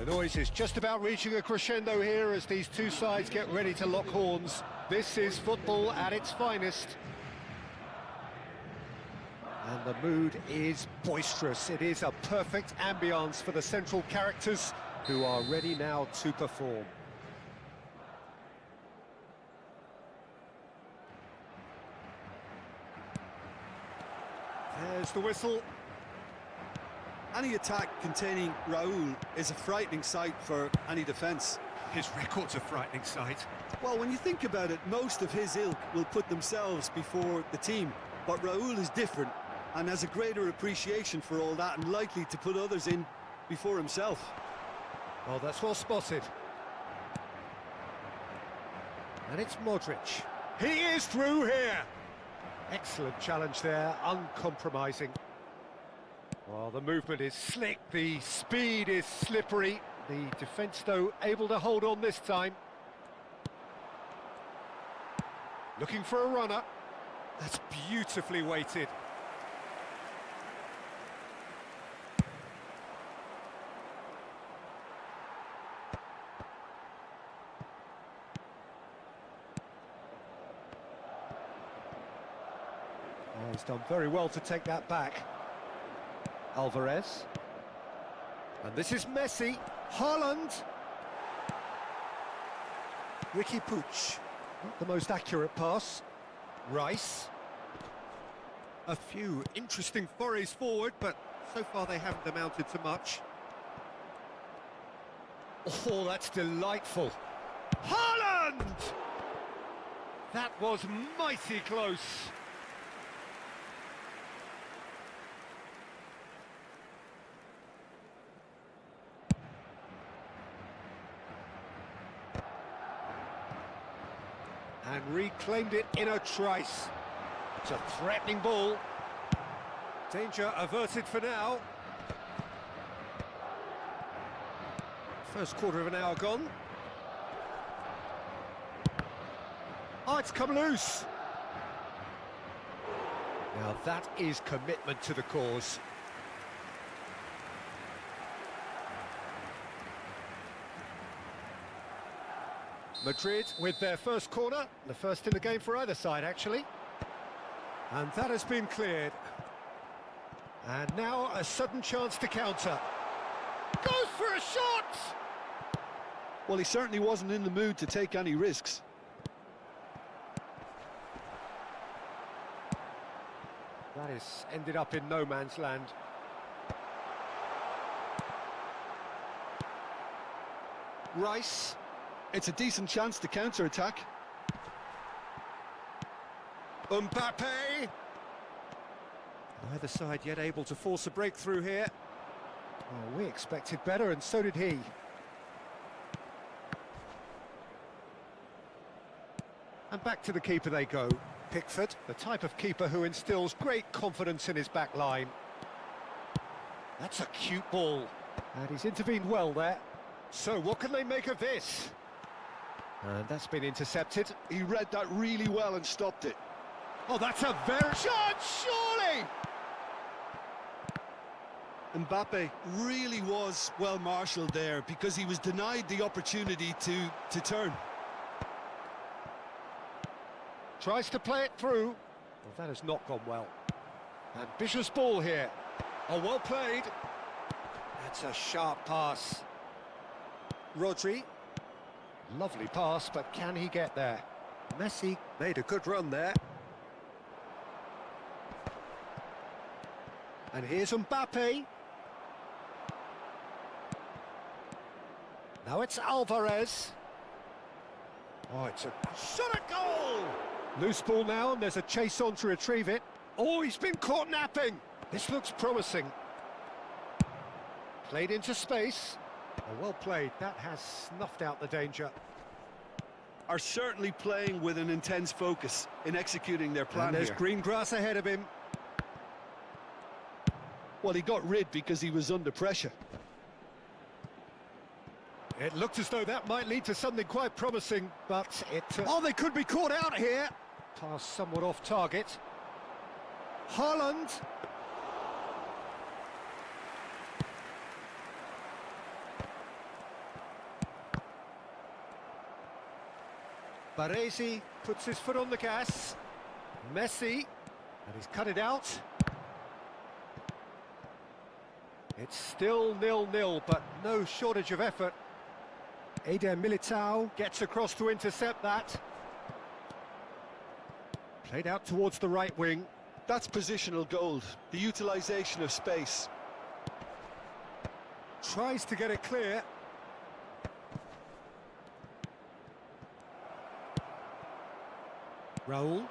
The noise is just about reaching a crescendo here as these two sides get ready to lock horns. This is football at its finest. And the mood is boisterous. It is a perfect ambience for the central characters who are ready now to perform. There's the whistle. Any attack containing Raúl is a frightening sight for any defence. His record's a frightening sight. Well, when you think about it, most of his ilk will put themselves before the team. But Raúl is different and has a greater appreciation for all that and likely to put others in before himself. Oh, that's well spotted. And it's Modric. He is through here. Excellent challenge there, uncompromising. Well, the movement is slick, the speed is slippery. The defence, though, able to hold on this time. Looking for a runner. That's beautifully weighted. Oh, he's done very well to take that back. Alvarez. And this is Messi. Haaland. Ricky Puig. Not the most accurate pass. Rice. A few interesting forays forward, but so far they haven't amounted to much. Oh, that's delightful. Haaland! That was mighty close. And reclaimed it in a trice. It's a threatening ball. Danger averted for now. First quarter of an hour gone. Oh, it's come loose. Now that is commitment to the cause. Madrid with their first corner, the first in the game for either side, actually. And that has been cleared. And now a sudden chance to counter. Goes for a shot! Well, he certainly wasn't in the mood to take any risks. That has ended up in no man's land. Rice. It's a decent chance to counter-attack. Mbappe! Neither side yet able to force a breakthrough here. Oh, we expected better, and so did he. And back to the keeper they go. Pickford, the type of keeper who instills great confidence in his back line. That's a cute ball. And he's intervened well there. So what can they make of this? And that's been intercepted. He read that really well and stopped it. Oh, that's a very... Shot, surely! Mbappe really was well marshalled there because he was denied the opportunity to turn. Tries to play it through. Well, that has not gone well. Ambitious ball here. Oh, well played. That's a sharp pass. Rodri. Lovely pass, but can he get there? Messi made a good run there. And here's Mbappe. Now it's Alvarez. Oh, it's a shot at goal! Loose ball now, and there's a chase on to retrieve it. Oh, he's been caught napping. This looks promising. Played into space. Oh, well played. That has snuffed out the danger. Are certainly playing with an intense focus in executing their plan and there's here. green grass ahead of him. Well, he got rid because he was under pressure. It looked as though that might lead to something quite promising, but it... Oh, they could be caught out here! Pass somewhat off target. Haaland. Baresi puts his foot on the gas. Messi, and he's cut it out. It's still 0-0, but no shortage of effort. Eder Militao gets across to intercept that. Played out towards the right wing. That's positional gold, the utilisation of space. Tries to get it clear. Raul.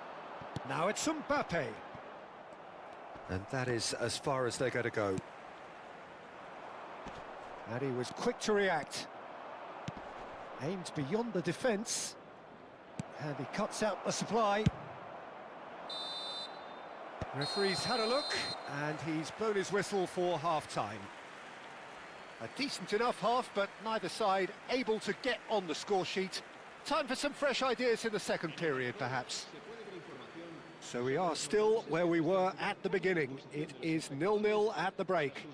Now it's Mbappe. And that is as far as they're going to go. And he was quick to react. Aims beyond the defence. And he cuts out the supply. Referee's had a look, and he's blown his whistle for half-time. A decent enough half, but neither side able to get on the score sheet. Time for some fresh ideas in the second period, perhaps. So we are still where we were at the beginning. It is 0-0 at the break.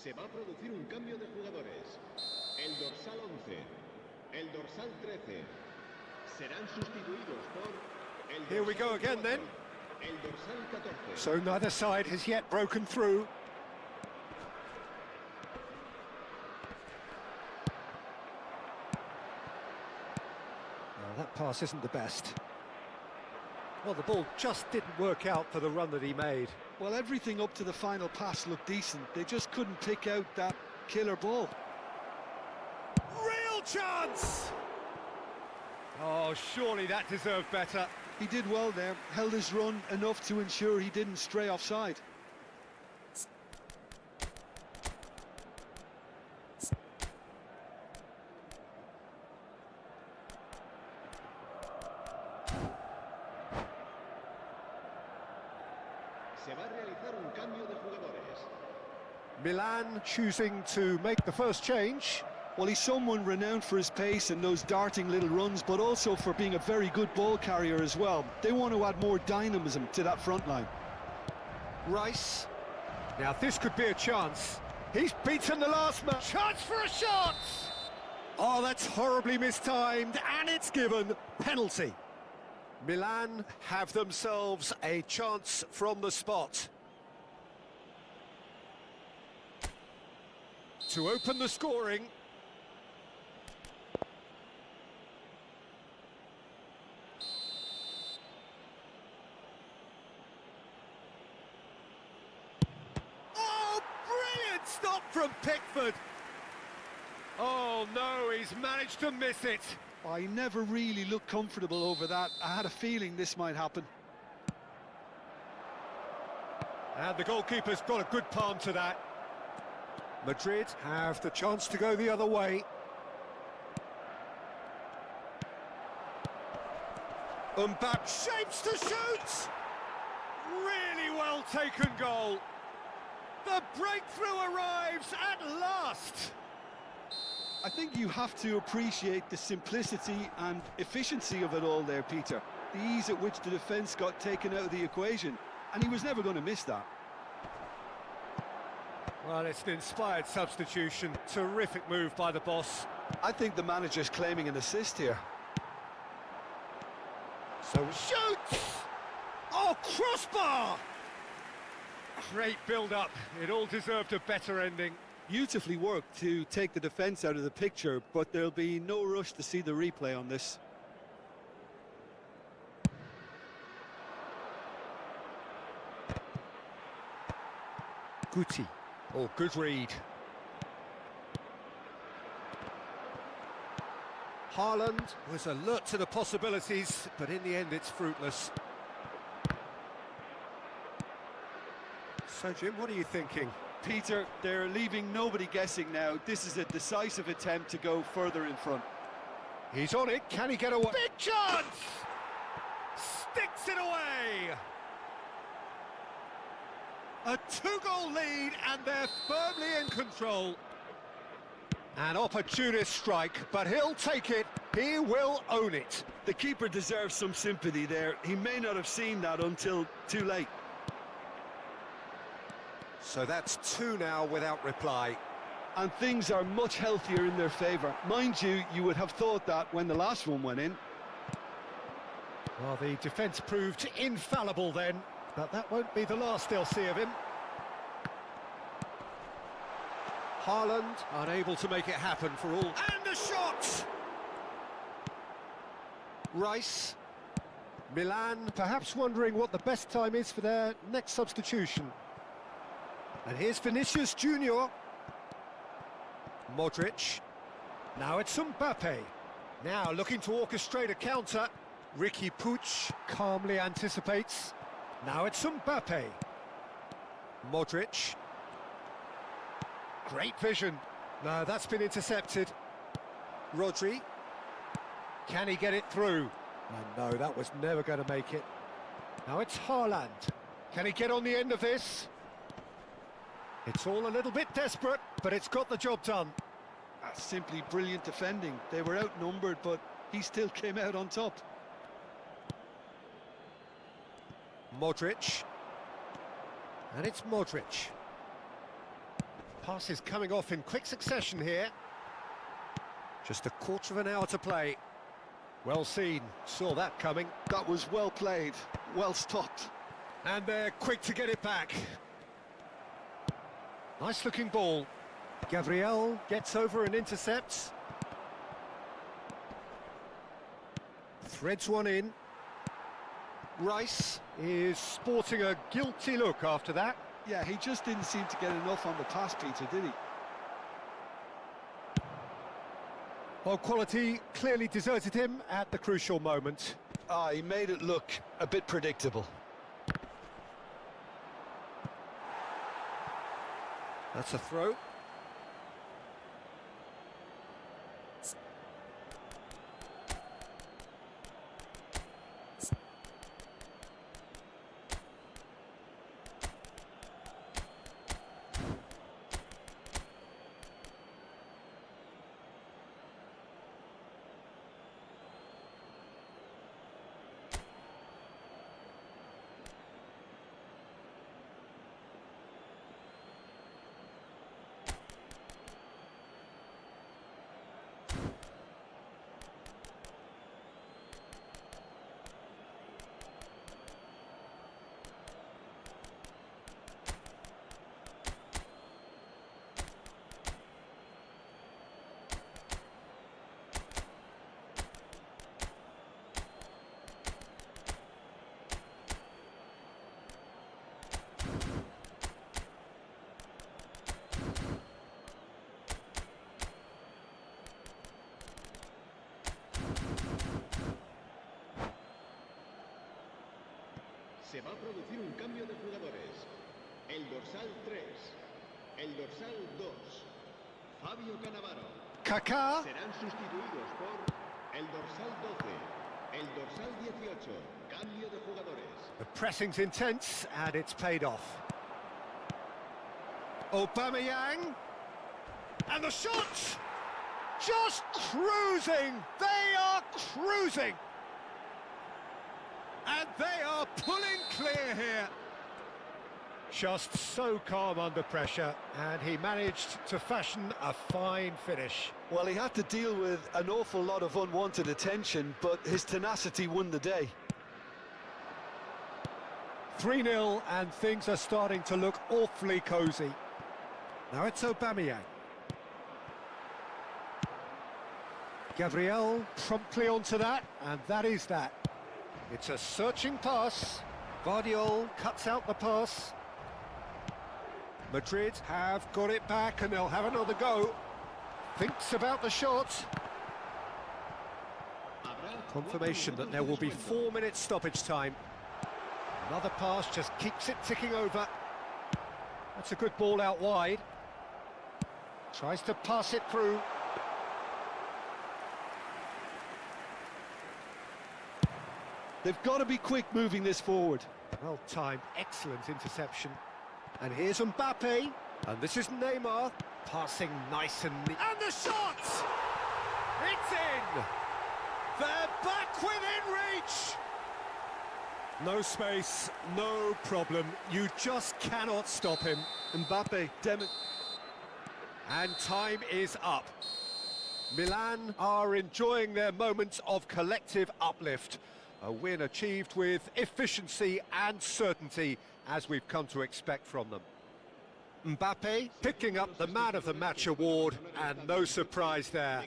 Se va a producir un cambio de jugadores. El dorsal 11, el dorsal 13 serán sustituidos por el dorsal Here we go again 4, then. el dorsal 14. So neither side has yet broken through. Well, that pass isn't the best. Well, the ball just didn't work out for the run that he made. Well, everything up to the final pass looked decent. They just couldn't pick out that killer ball. Real chance! Oh, surely that deserved better. He did well there, held his run enough to ensure he didn't stray offside. Se va a realizar un cambio de jugadores. Milan choosing to make the first change. Well, he's someone renowned for his pace and those darting little runs, but also for being a very good ball carrier as well. They want to add more dynamism to that front line. Rice. Now this could be a chance. He's beaten the last man. Chance for a shot! Oh, that's horribly mistimed, and it's given. Penalty. Milan have themselves a chance from the spot to open the scoring. Oh, brilliant stop from Pickford. Oh no, he's managed to miss it. I never really looked comfortable over that. I had a feeling this might happen. And the goalkeeper's got a good palm to that. Madrid have the chance to go the other way. Mbappe shapes to shoot! Really well taken goal. The breakthrough arrives at last. I think you have to appreciate the simplicity and efficiency of it all there, Peter. The ease at which the defence got taken out of the equation, and he was never going to miss that. Well, it's an inspired substitution. Terrific move by the boss. I think the manager's claiming an assist here. So shoots! Oh, crossbar! Great build-up. It all deserved a better ending. Beautifully worked to take the defence out of the picture, but there'll be no rush to see the replay on this. Guti. Oh, good read. Haaland was alert to the possibilities, but in the end it's fruitless. So, Jim, what are you thinking? Peter, they're leaving nobody guessing now. This is a decisive attempt to go further in front. He's on it. Can he get away? Big chance! Sticks it away! A two-goal lead, and they're firmly in control. An opportunist strike, but he'll take it. He will own it. The keeper deserves some sympathy there. He may not have seen that until too late. So that's two now without reply. And things are much healthier in their favour. Mind you, you would have thought that when the last one went in. Well, the defence proved infallible then, but that won't be the last they'll see of him. Haaland unable to make it happen for all. And a shot! Rice. Milan perhaps wondering what the best time is for their next substitution. And here's Vinicius Junior. Modric. Now it's Mbappe. Now looking to orchestrate a counter. Ricky Puig calmly anticipates. Now it's Mbappe. Modric. Great vision. No, that's been intercepted. Rodri. Can he get it through? And no, that was never going to make it. Now it's Haaland. Can he get on the end of this? It's all a little bit desperate, but it's got the job done. That's simply brilliant defending. They were outnumbered, but he still came out on top. Modric. And it's Modric. Passes coming off in quick succession here. Just a quarter of an hour to play. Well seen, saw that coming. That was well played, well stopped. And they're quick to get it back. Nice looking ball. Gabriel gets over and intercepts. Threads one in. Rice is sporting a guilty look after that. Yeah, he just didn't seem to get enough on the pass, Peter, did he? Well, quality clearly deserted him at the crucial moment. He made it look a bit predictable. That's a throw. Se va a producir un cambio de jugadores. El dorsal 3, el dorsal 2, Fabio Cannavaro. Kaká. Serán sustituidos por el dorsal 12, el dorsal 18. Cambio de jugadores. The pressing's intense and it's paid off. Aubameyang. And the shot! Just cruising! They are cruising! And they are pulling clear here. Just so calm under pressure, and he managed to fashion a fine finish. Well, he had to deal with an awful lot of unwanted attention, but his tenacity won the day. 3-0, and things are starting to look awfully cosy. Now it's Aubameyang. Gabriel promptly onto that, and that is that. It's a searching pass. Guardiola cuts out the pass. Madrid have got it back and they'll have another go. Thinks about the shot. Confirmation that there will be 4 minutes stoppage time. Another pass just keeps it ticking over. That's a good ball out wide. Tries to pass it through. They've got to be quick moving this forward. Well timed, excellent interception. And here's Mbappe. And this is Neymar. Passing nice and neat. And the shot! It's in! They're back within reach! No space, no problem. You just cannot stop him. Mbappe, And time is up. Milan are enjoying their moments of collective uplift. A win achieved with efficiency and certainty, as we've come to expect from them. Mbappe picking up the Man of the Match award, and no surprise there.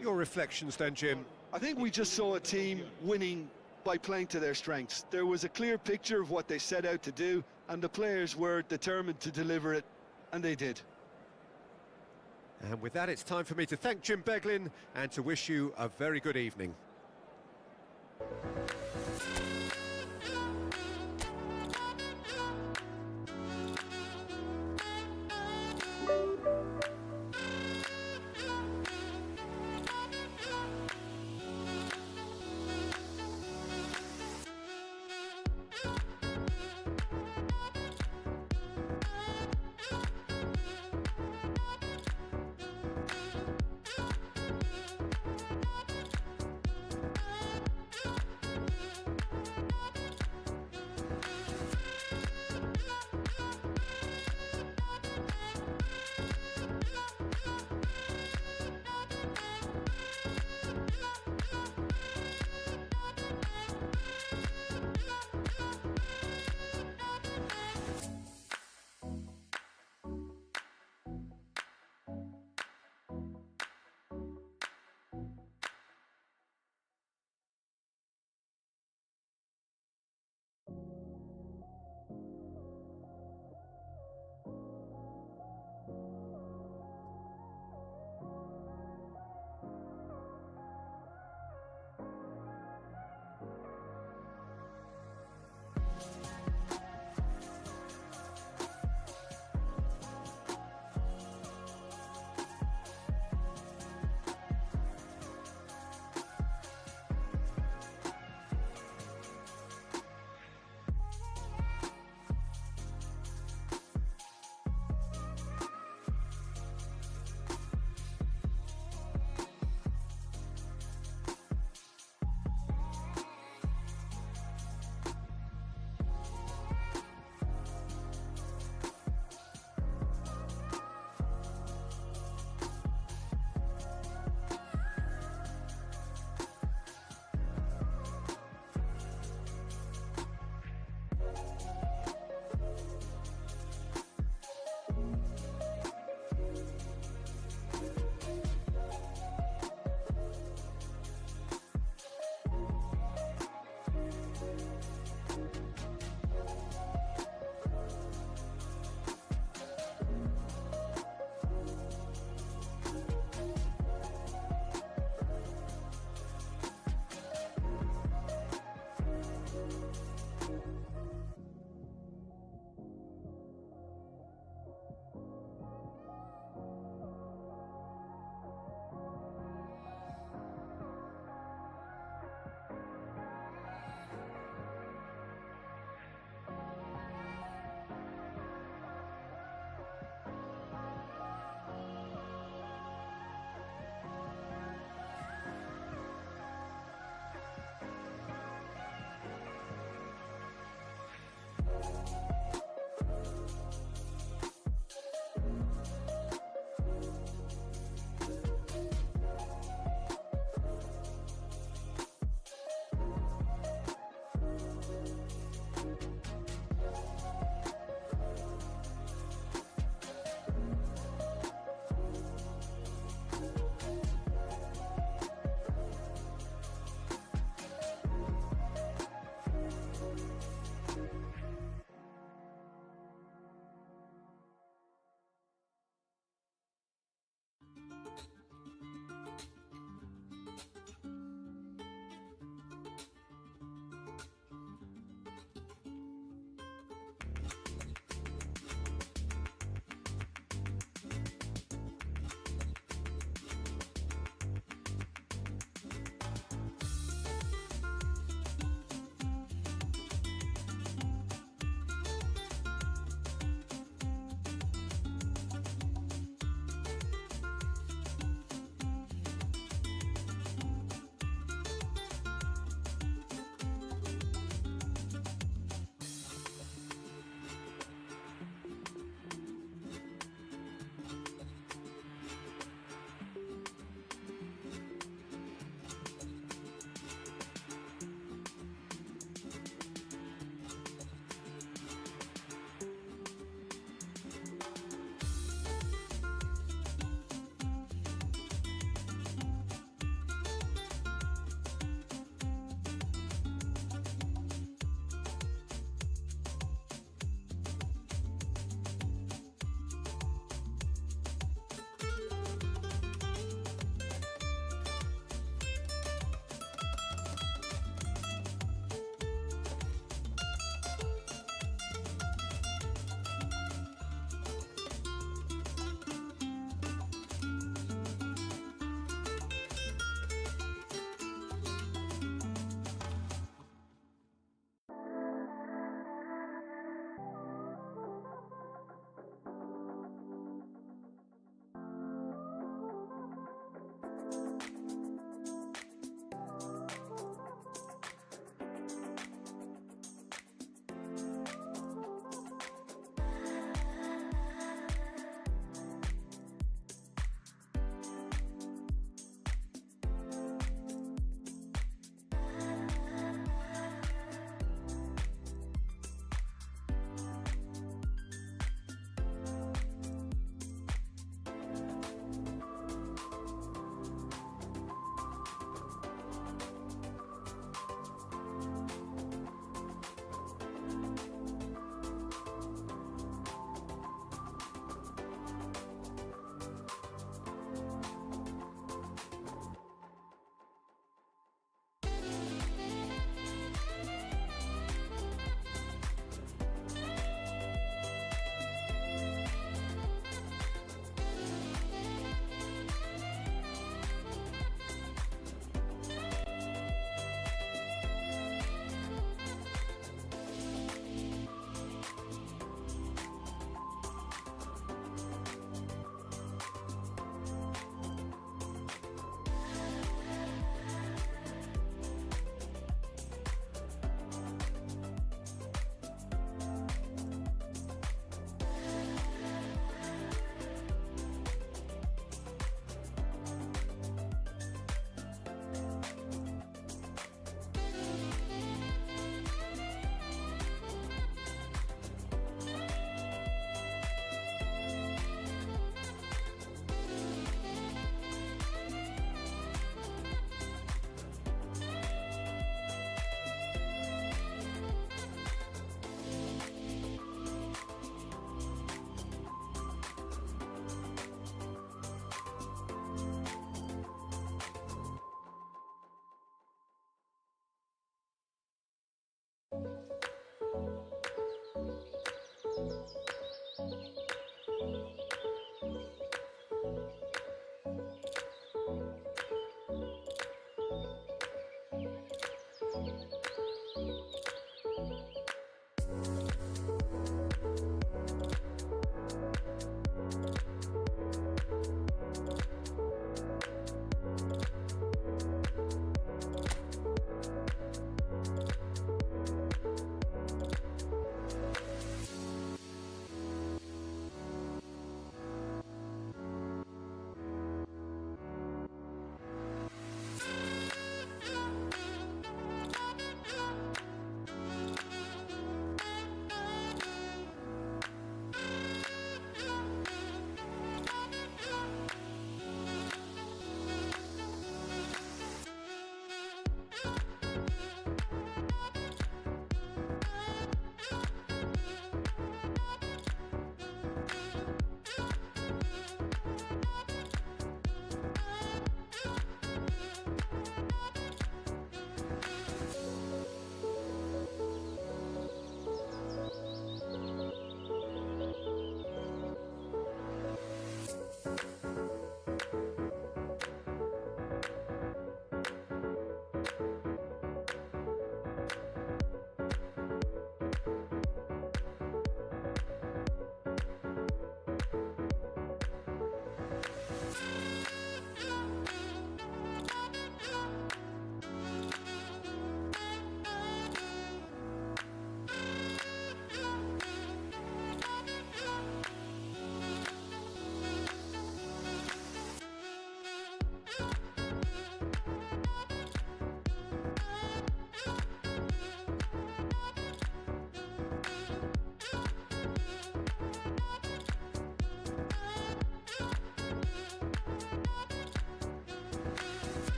Your reflections then, Jim? I think we just saw a team winning by playing to their strengths. There was a clear picture of what they set out to do, and the players were determined to deliver it, and they did. And with that, it's time for me to thank Jim Beglin and to wish you a very good evening.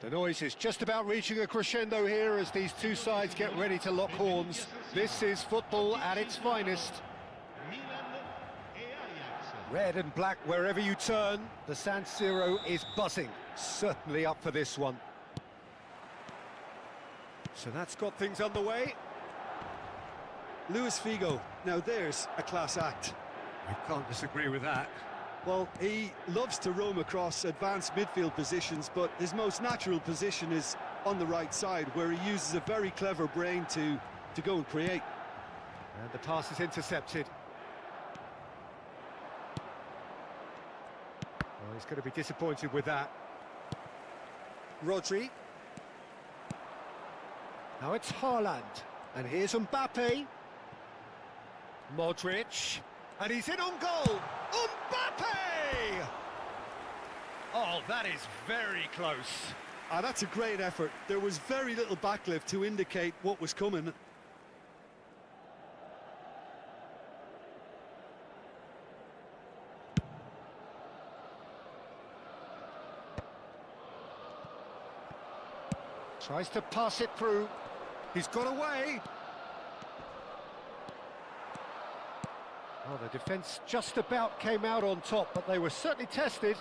The noise is just about reaching a crescendo here as these two sides get ready to lock horns. This is football at its finest. Red and black wherever you turn. The Zéro is buzzing. Certainly up for this one. So that's got things underway. Luis Figo, now there's a class act. You can't disagree with that. Well, he loves to roam across advanced midfield positions, but his most natural position is on the right side, where he uses a very clever brain to go and create. And the pass is intercepted. Well, he's going to be disappointed with that. Rodri. Now it's Haaland. And here's Mbappe. Modric. And he's in on goal. Mbappe! Oh, that is very close. Ah, that's a great effort. There was very little backlift to indicate what was coming. Tries to pass it through. He's got away. Oh, the defence just about came out on top, but they were certainly tested.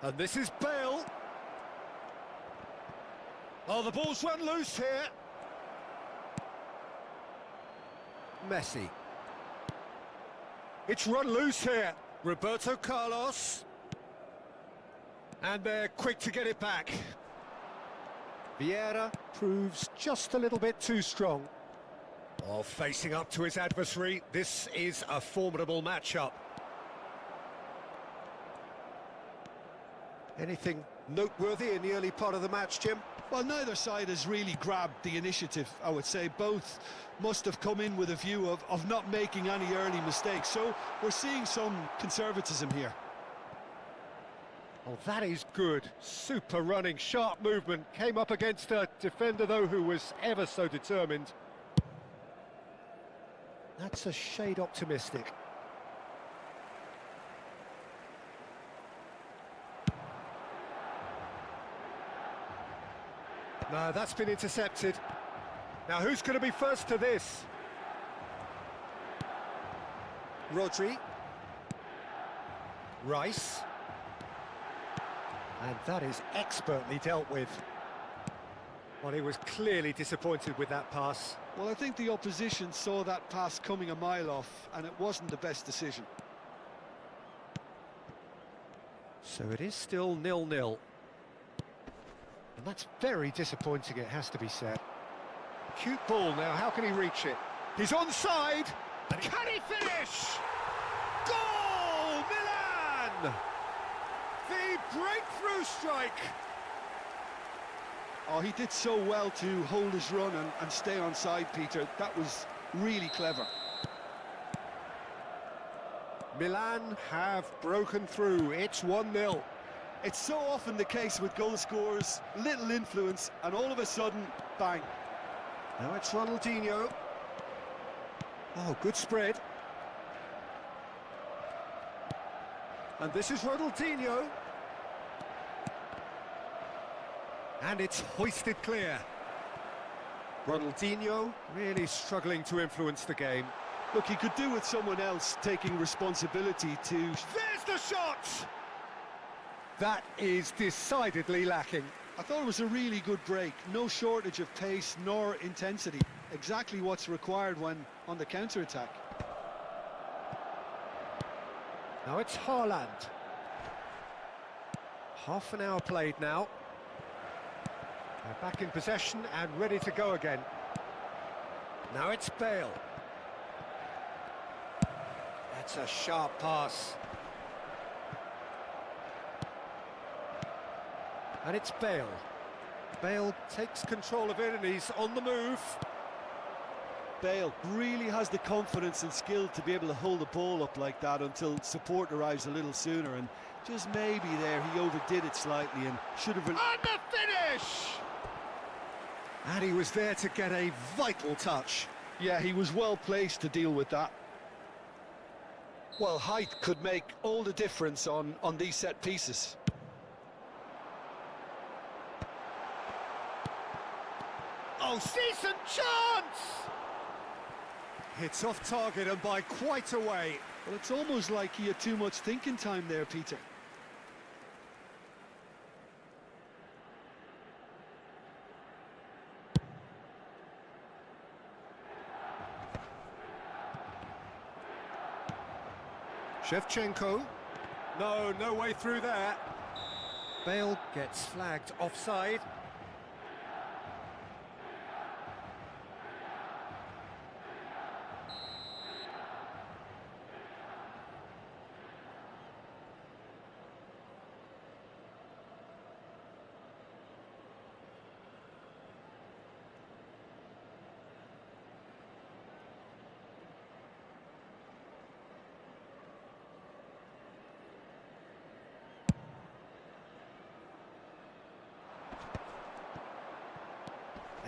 And this is Bale. Oh, the ball's run loose here. Messi. It's run loose here. Roberto Carlos. And they're quick to get it back. Vieira proves just a little bit too strong. Oh, facing up to his adversary, this is a formidable matchup. Anything noteworthy in the early part of the match, Jim? Well, neither side has really grabbed the initiative, I would say. Both must have come in with a view of not making any early mistakes. So we're seeing some conservatism here. Oh, that is good. Super running, sharp movement. Came up against a defender, though, who was ever so determined. That's a shade optimistic. No, that's been intercepted. Now, who's going to be first to this? Rodri. Rice. And that is expertly dealt with. Well, he was clearly disappointed with that pass. Well, I think the opposition saw that pass coming a mile off, and it wasn't the best decision. So it is still 0-0. And that's very disappointing, it has to be said. Cute ball now, how can he reach it? He's onside! And can he finish? Goal! Milan! The breakthrough strike! Oh, he did so well to hold his run and stay on side, Peter. That was really clever. Milan have broken through. It's 1-0. It's so often the case with goal scorers, little influence, and all of a sudden, bang. Now it's Ronaldinho. Oh, good spread. And this is Ronaldinho. And it's hoisted clear. Ronaldinho really struggling to influence the game. Look, he could do with someone else taking responsibility to... There's the shot! That is decidedly lacking. I thought it was a really good break. No shortage of pace nor intensity. Exactly what's required when on the counter-attack. Now it's Haaland. Half an hour played now. They're back in possession and ready to go again. Now it's Bale. That's a sharp pass. And it's Bale. Bale takes control of it and he's on the move. Bale really has the confidence and skill to be able to hold the ball up like that until support arrives a little sooner, and just maybe there he overdid it slightly and should have... And the finish! And he was there to get a vital touch. Yeah, he was well placed to deal with that. Well, height could make all the difference on these set pieces. Oh, decent chance! Hits off target and by quite a way. Well, it's almost like he had too much thinking time there, Peter. Shevchenko. No way through there. Bale gets flagged offside.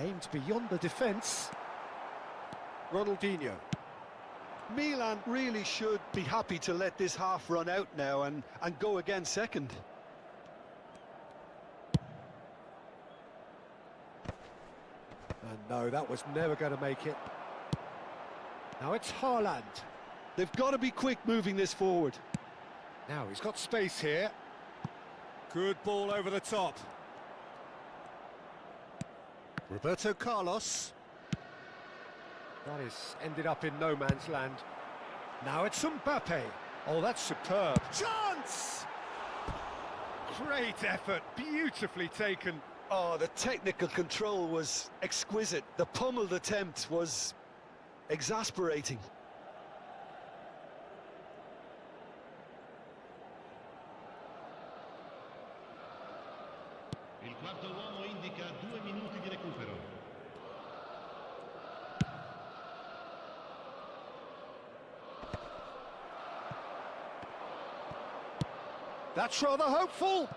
Aimed beyond the defence. Ronaldinho. Milan really should be happy to let this half run out now and go again second. And no, that was never going to make it. Now it's Haaland. They've got to be quick moving this forward. Now he's got space here. Good ball over the top. Roberto Carlos. That is ended up in no man's land. Now it's Mbappe. Oh, that's superb. Chance! Great effort, beautifully taken. Oh, the technical control was exquisite. The pummeled attempt was exasperating. Il quarto uomo indica 2 minuti di recupero. That's rather hopeful.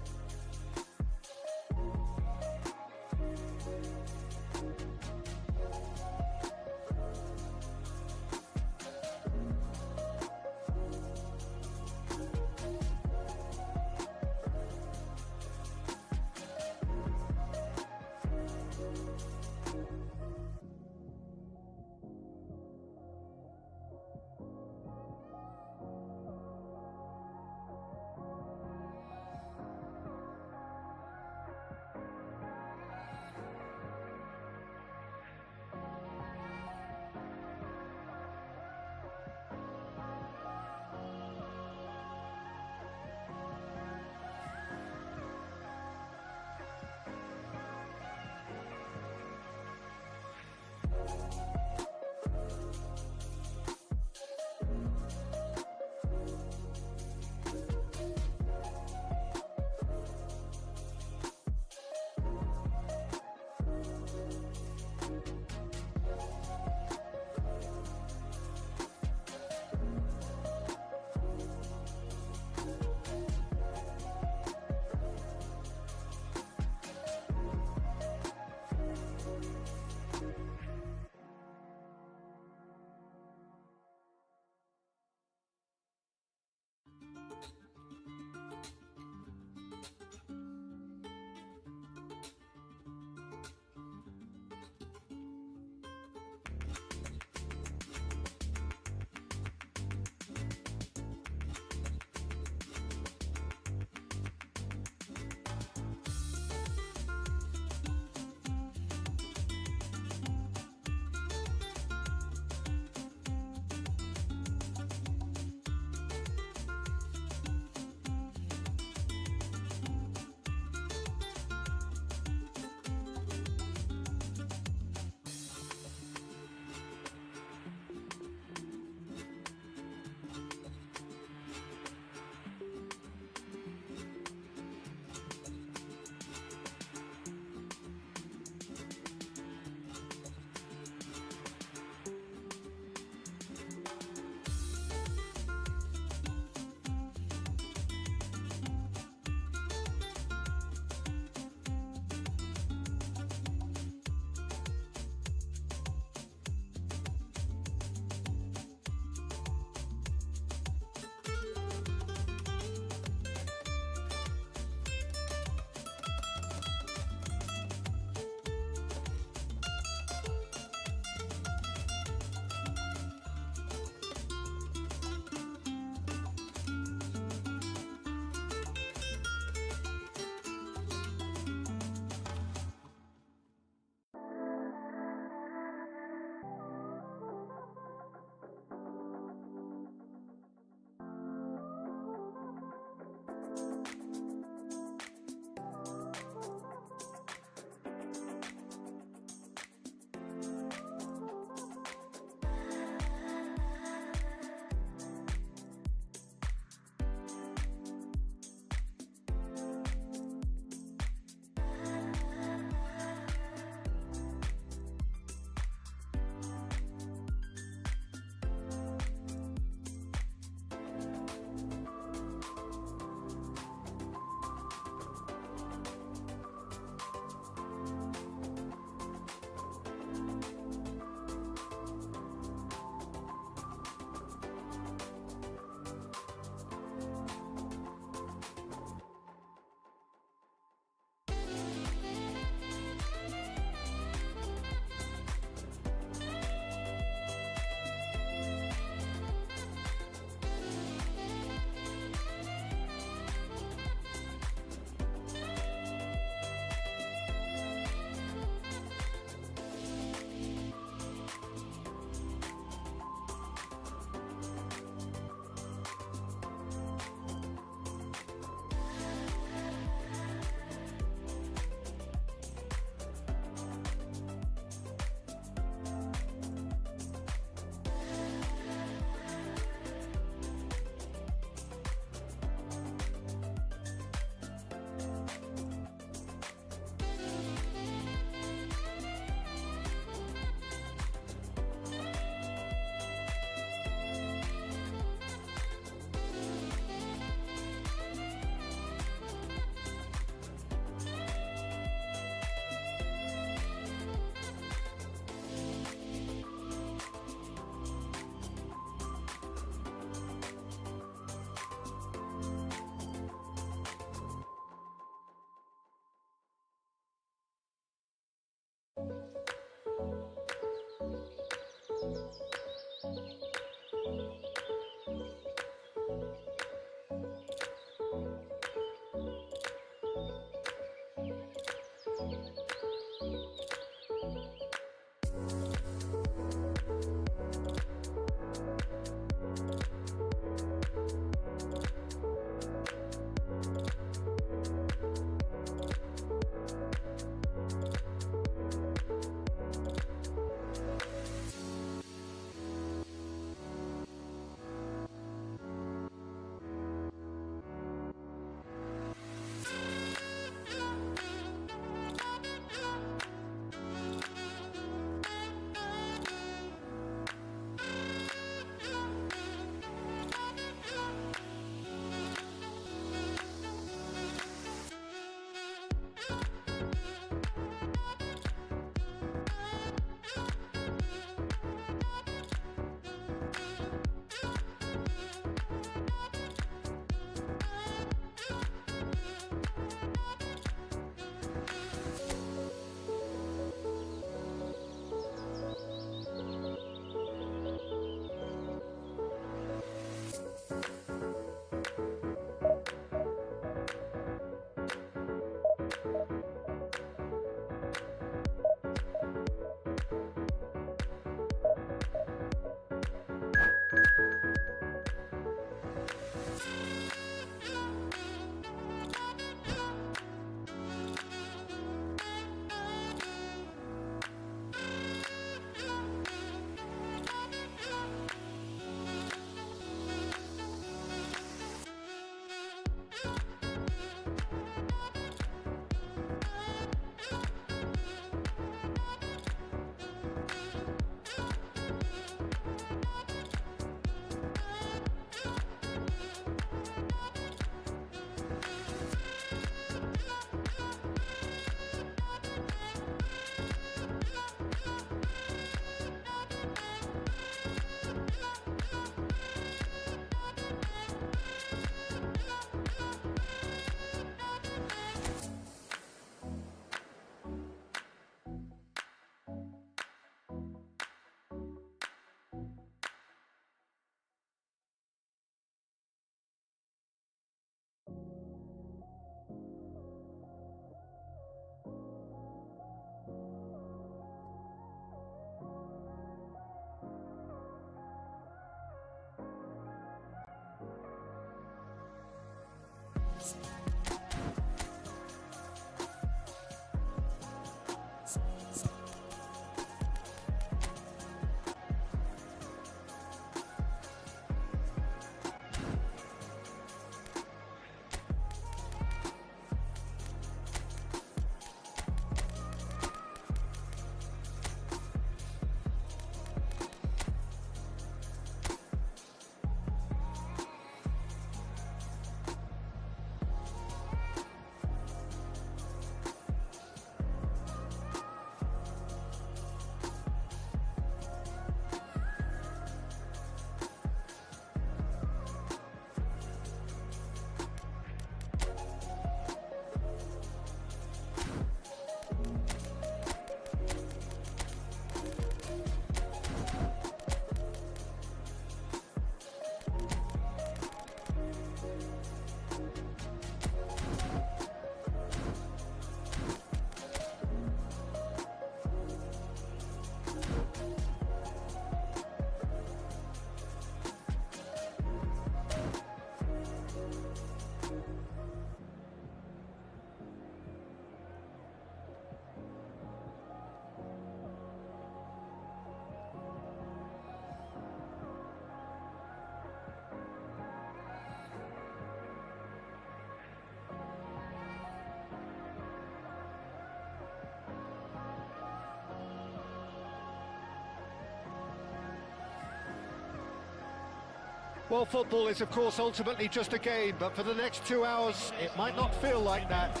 Well, football is, of course, ultimately just a game, but for the next 2 hours, it might not feel like that.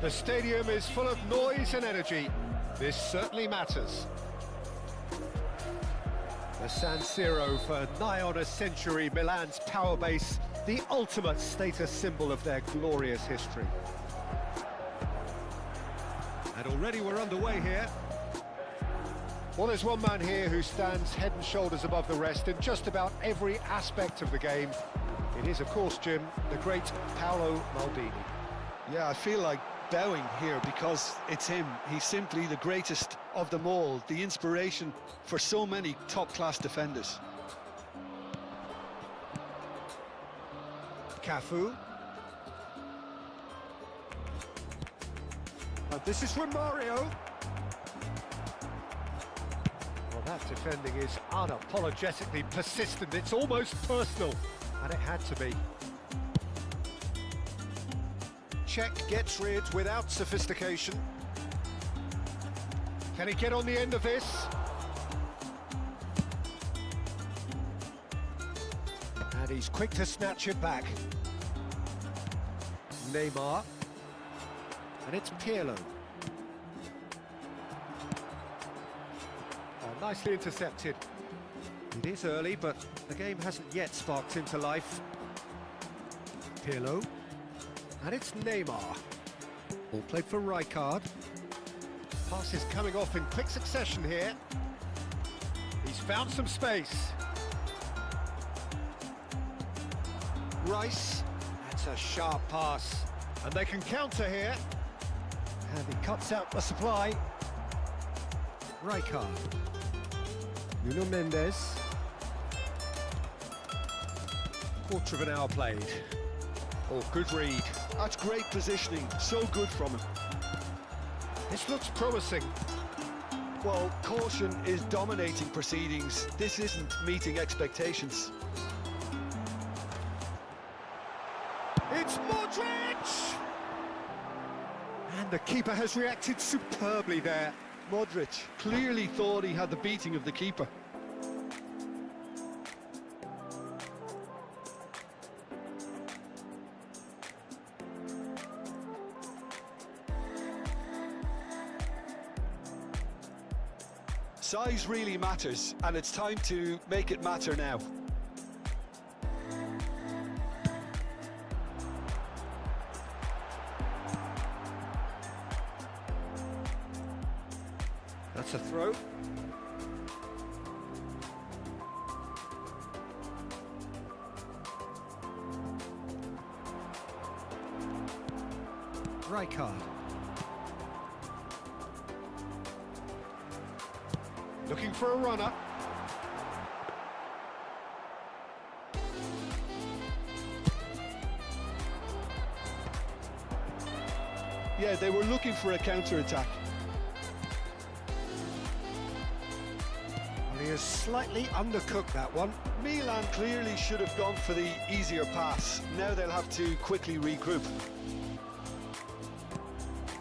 The stadium is full of noise and energy. This certainly matters. The San Siro for nigh on a century, Milan's power base, the ultimate status symbol of their glorious history. And already we're underway here. Well, there's one man here who stands head and shoulders above the rest in just about every aspect of the game. It is, of course, Jim, the great Paolo Maldini. Yeah, I feel like bowing here because it's him. He's simply the greatest of them all, the inspiration for so many top-class defenders. Cafu. But this is from Mario. That defending is unapologetically persistent. It's almost personal, and it had to be. Czech gets rid without sophistication. Can he get on the end of this? And he's quick to snatch it back. Neymar. And it's Pirlo. Nicely intercepted. It is early, but the game hasn't yet sparked into life. Pirlo. And it's Neymar. All played for Rijkaard. Pass is coming off in quick succession here. He's found some space. Rice. That's a sharp pass. And they can counter here. And he cuts out the supply. Rijkaard. Nuno Mendes. Quarter of an hour played. Oh, good read. That's great positioning, so good from him. This looks promising. Well, caution is dominating proceedings. This isn't meeting expectations. It's Modric! And the keeper has reacted superbly there. Modric clearly thought he had the beating of the keeper. Size really matters, and it's time to make it matter now. That's a throw. Rijkaard. Looking for a runner. Yeah, they were looking for a counter-attack. Well, he has slightly undercooked that one. Milan clearly should have gone for the easier pass. Now they'll have to quickly regroup.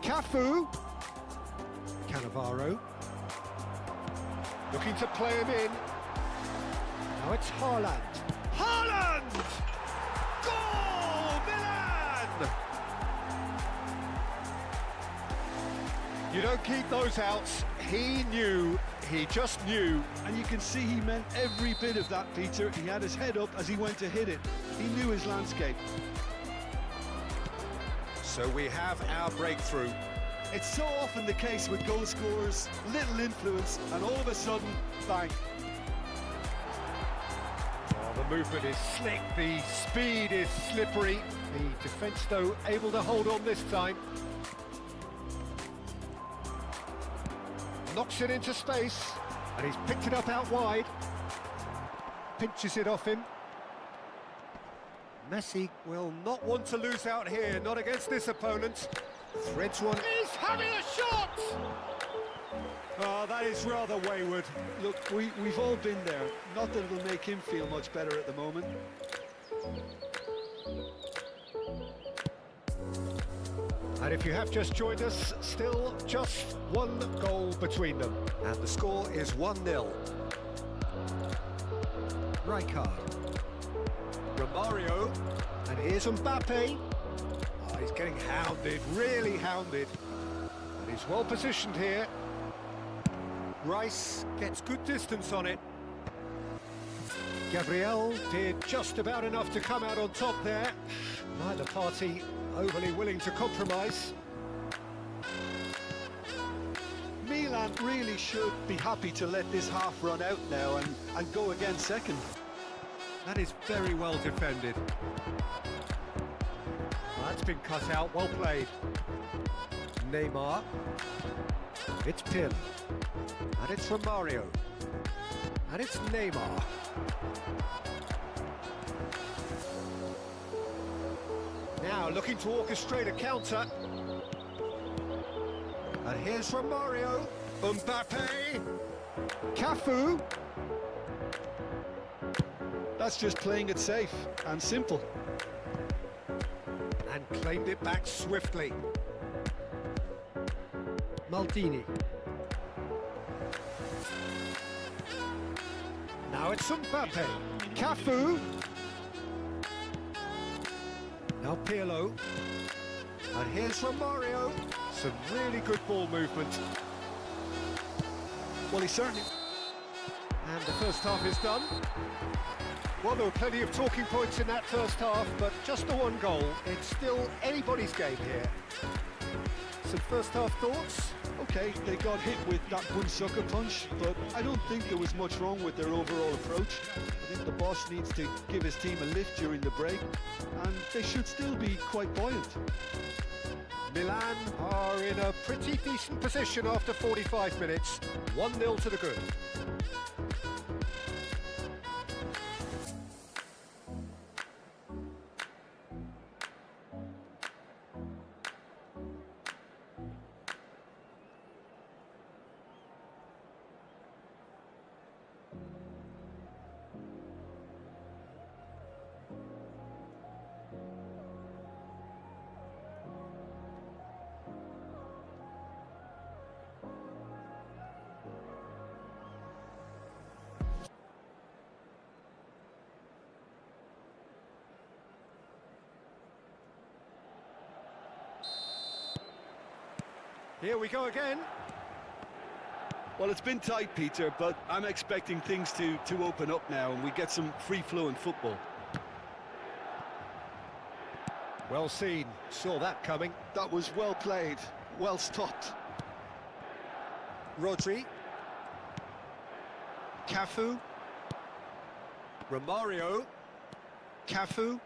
Cafu. Cannavaro. Looking to play him in. Now it's Haaland. Haaland! Goal! Milan! You don't keep those outs. He knew. He just knew. And you can see he meant every bit of that, Peter. He had his head up as he went to hit it. He knew his landscape. So we have our breakthrough. It's so often the case with goal scorers, little influence, and all of a sudden, bang. Oh, the movement is slick, the speed is slippery. The defence, though, able to hold on this time. Knocks it into space, and he's picked it up out wide. Pinches it off him. Messi will not want to lose out here, not against this opponent. Threads one. He's having a shot! Oh, that is rather wayward. Look, we've all been there. Not that it'll make him feel much better at the moment. And if you have just joined us, still just one goal between them. And the score is 1-0. Rijkaard. Romario. And here's Mbappe. Oh, he's getting hounded, really hounded. And he's well positioned here. Rice gets good distance on it. Gabriel did just about enough to come out on top there. Neither party overly willing to compromise. Milan really should be happy to let this half run out now and go again second. That is very well defended. Well, that's been cut out, well played. Neymar. It's Pirlo. And it's Romario. And it's Neymar. Now looking to orchestrate a counter. And here's Romario. Mbappe. Cafu. That's just playing it safe and simple. And claimed it back swiftly. Maldini. Now it's Mbappe. Cafu. Now Pirlo. And here's Romario. Some really good ball movement. Well, he certainly... And the first half is done. Well, there were plenty of talking points in that first half, but just the one goal. It's still anybody's game here. Some first half thoughts? Okay, they got hit with that one sucker punch, but I don't think there was much wrong with their overall approach. I think the boss needs to give his team a lift during the break, and they should still be quite buoyant. Milan are in a pretty decent position after 45 minutes. 1-0 to the good. Here we go again. Well, it's been tight, Peter, but I'm expecting things to open up now and we get some free-flowing football. Well seen. Saw that coming. That was well played, well stopped. Rodri. Cafu. Romario. Cafu.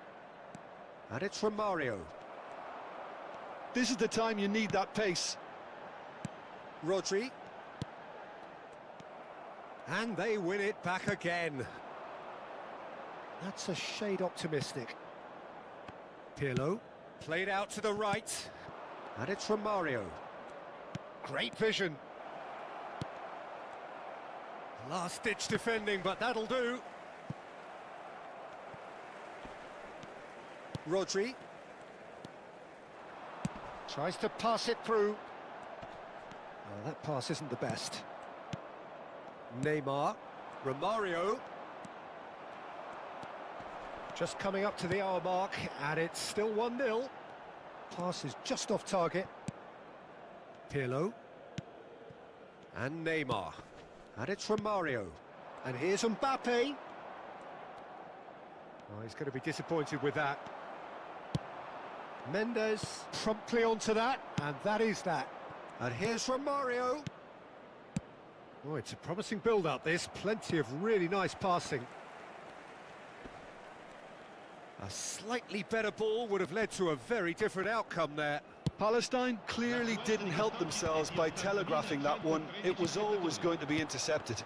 And it's Romario. This is the time you need that pace. Rodri. And they win it back again. That's a shade optimistic. Pirlo. Played out to the right. And it's from Mario. Great vision. Last-ditch defending, but that'll do. Rodri. Tries to pass it through. Oh, that pass isn't the best. Neymar. Romario. Just coming up to the hour mark, and it's still 1-0. Pass is just off target. Pirlo. And Neymar. And it's Romario. And here's Mbappe. Oh, he's going to be disappointed with that. Mendes promptly onto that, and that is that. And here's Romario. Oh, it's a promising build-up, this. Plenty of really nice passing. A slightly better ball would have led to a very different outcome there. Palestine clearly didn't help themselves by telegraphing that one. It was always going to be intercepted.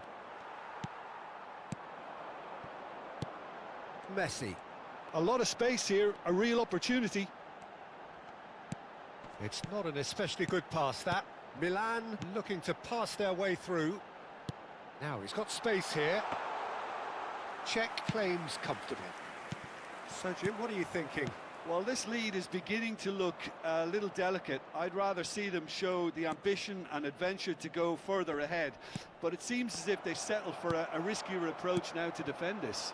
Messi. A lot of space here, a real opportunity. It's not an especially good pass, that. Milan looking to pass their way through. Now he's got space here. Check claims comfortably. So, Jim, what are you thinking? Well, this lead is beginning to look a little delicate. I'd rather see them show the ambition and adventure to go further ahead. But it seems as if they've settled for a riskier approach now to defend this.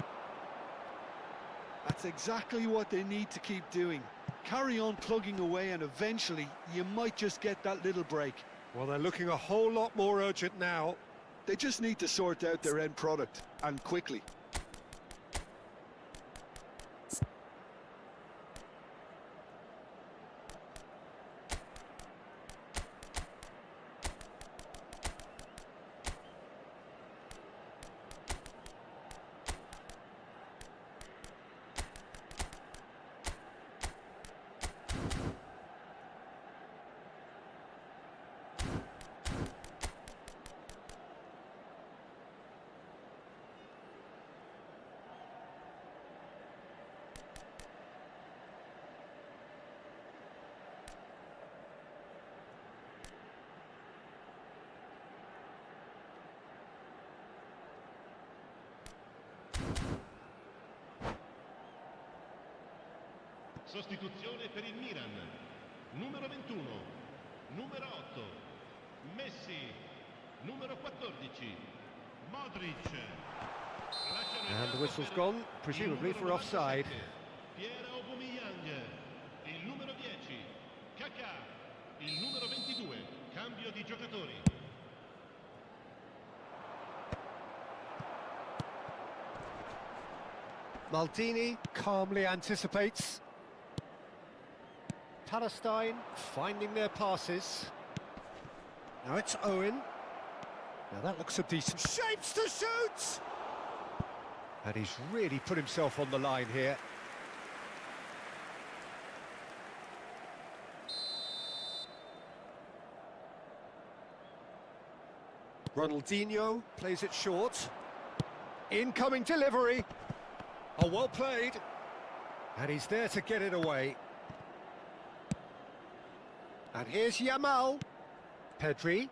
That's exactly what they need to keep doing. Carry on plugging away, and eventually you might just get that little break. Well, they're looking a whole lot more urgent now. They just need to sort out their end product, and quickly. Sostituzione per il Milan. Numero 21, numero 8, Messi, numero 14, Modric. And the whistle's gone, presumably for offside. Piera Aubameyang, il numero 10, Kaká, il numero 22, cambio di giocatori. Maldini calmly anticipates. Palestine finding their passes. Now it's Owen. Now that looks a decent shapes to shoot! And he's really put himself on the line here. Ronaldinho plays it short. Incoming delivery. Oh, well played. And he's there to get it away. And here's Yamal. Pedri.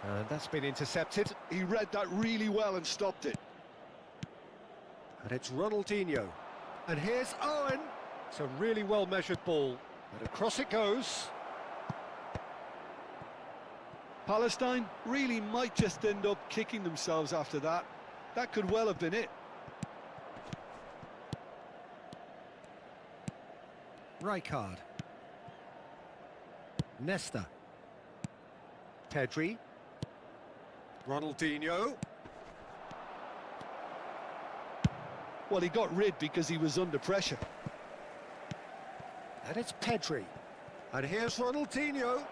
And that's been intercepted. He read that really well and stopped it. And it's Ronaldinho. And here's Owen. It's a really well-measured ball. And across it goes. Palestine really might just end up kicking themselves after that. That could well have been it. Rijkaard. Nesta. Pedri. Ronaldinho. Well, he got rid because he was under pressure. And it's Pedri. And here's Ronaldinho.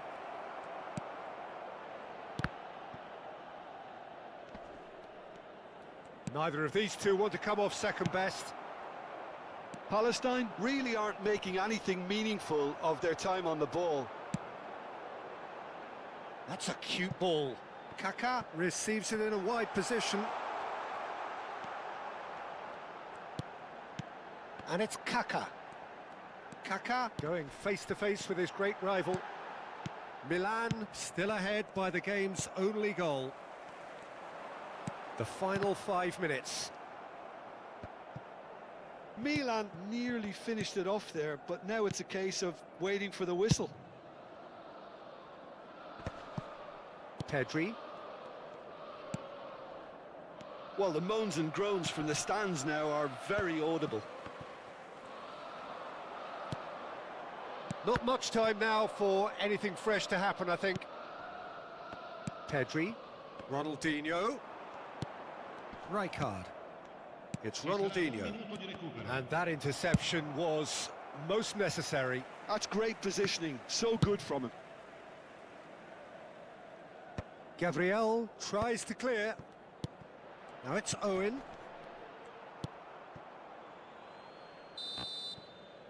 Neither of these two want to come off second best. Palestine really aren't making anything meaningful of their time on the ball. That's a cute ball. Kaká receives it in a wide position. And it's Kaka. Kaka going face-to-face with his great rival. Milan still ahead by the game's only goal. The final 5 minutes. Milan nearly finished it off there, but now it's a case of waiting for the whistle. Pedri. Well, the moans and groans from the stands now are very audible. Not much time now for anything fresh to happen, I think. Pedri. Ronaldinho. Rijkaard. It's Ronaldinho. And that interception was most necessary. That's great positioning, so good from him. Gabriel tries to clear. Now it's Owen.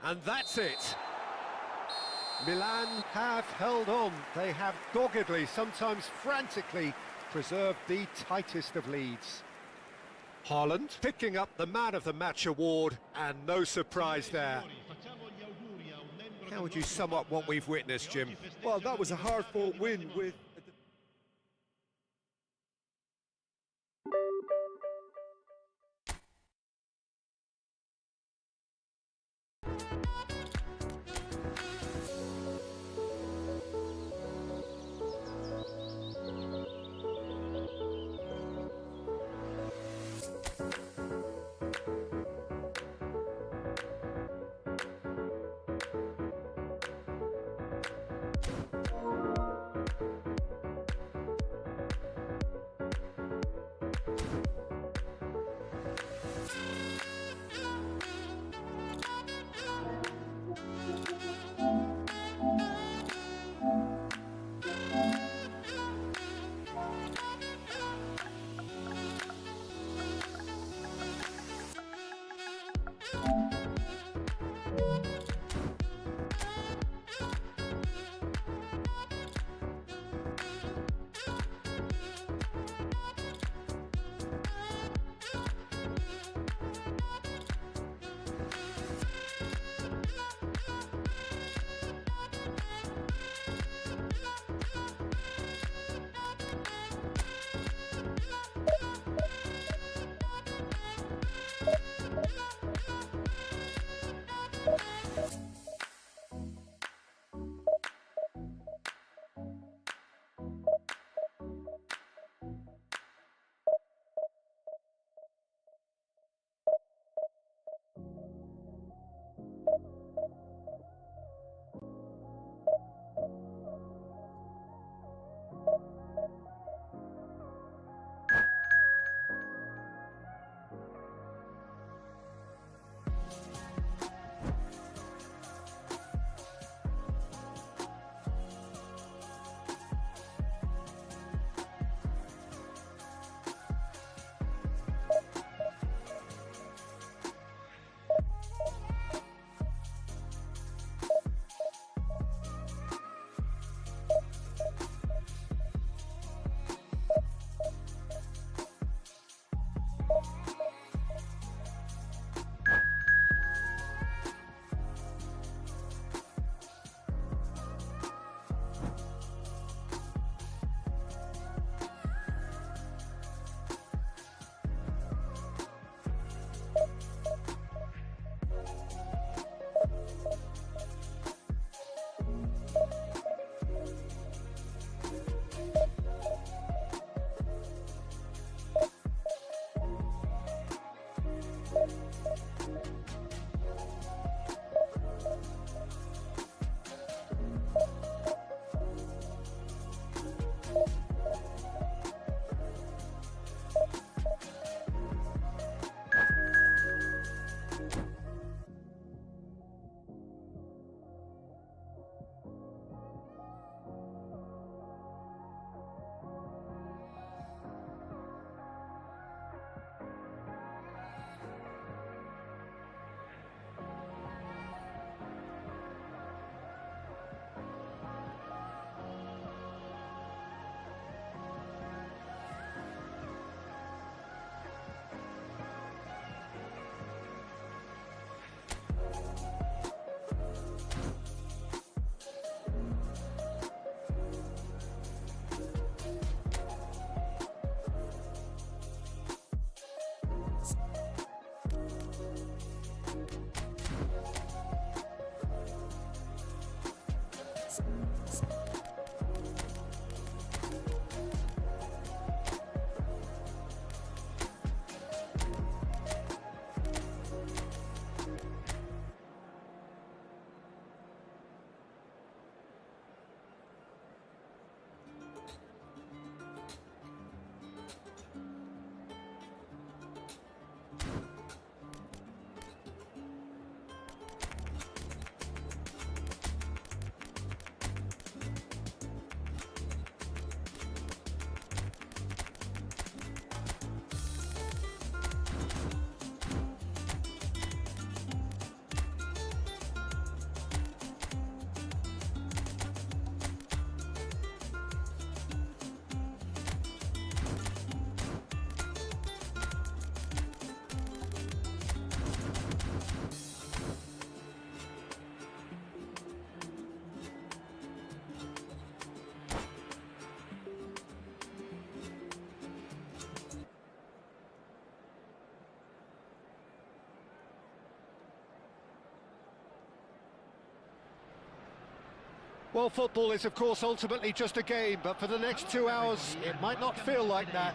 And that's it. Milan have held on. They have doggedly, sometimes frantically, preserved the tightest of leads. Haaland picking up the Man of the Match award, and no surprise there. How would you sum up what we've witnessed, Jim? Well, that was a hard-fought win with... Well, football is, of course, ultimately just a game, but for the next 2 hours, it might not feel like that.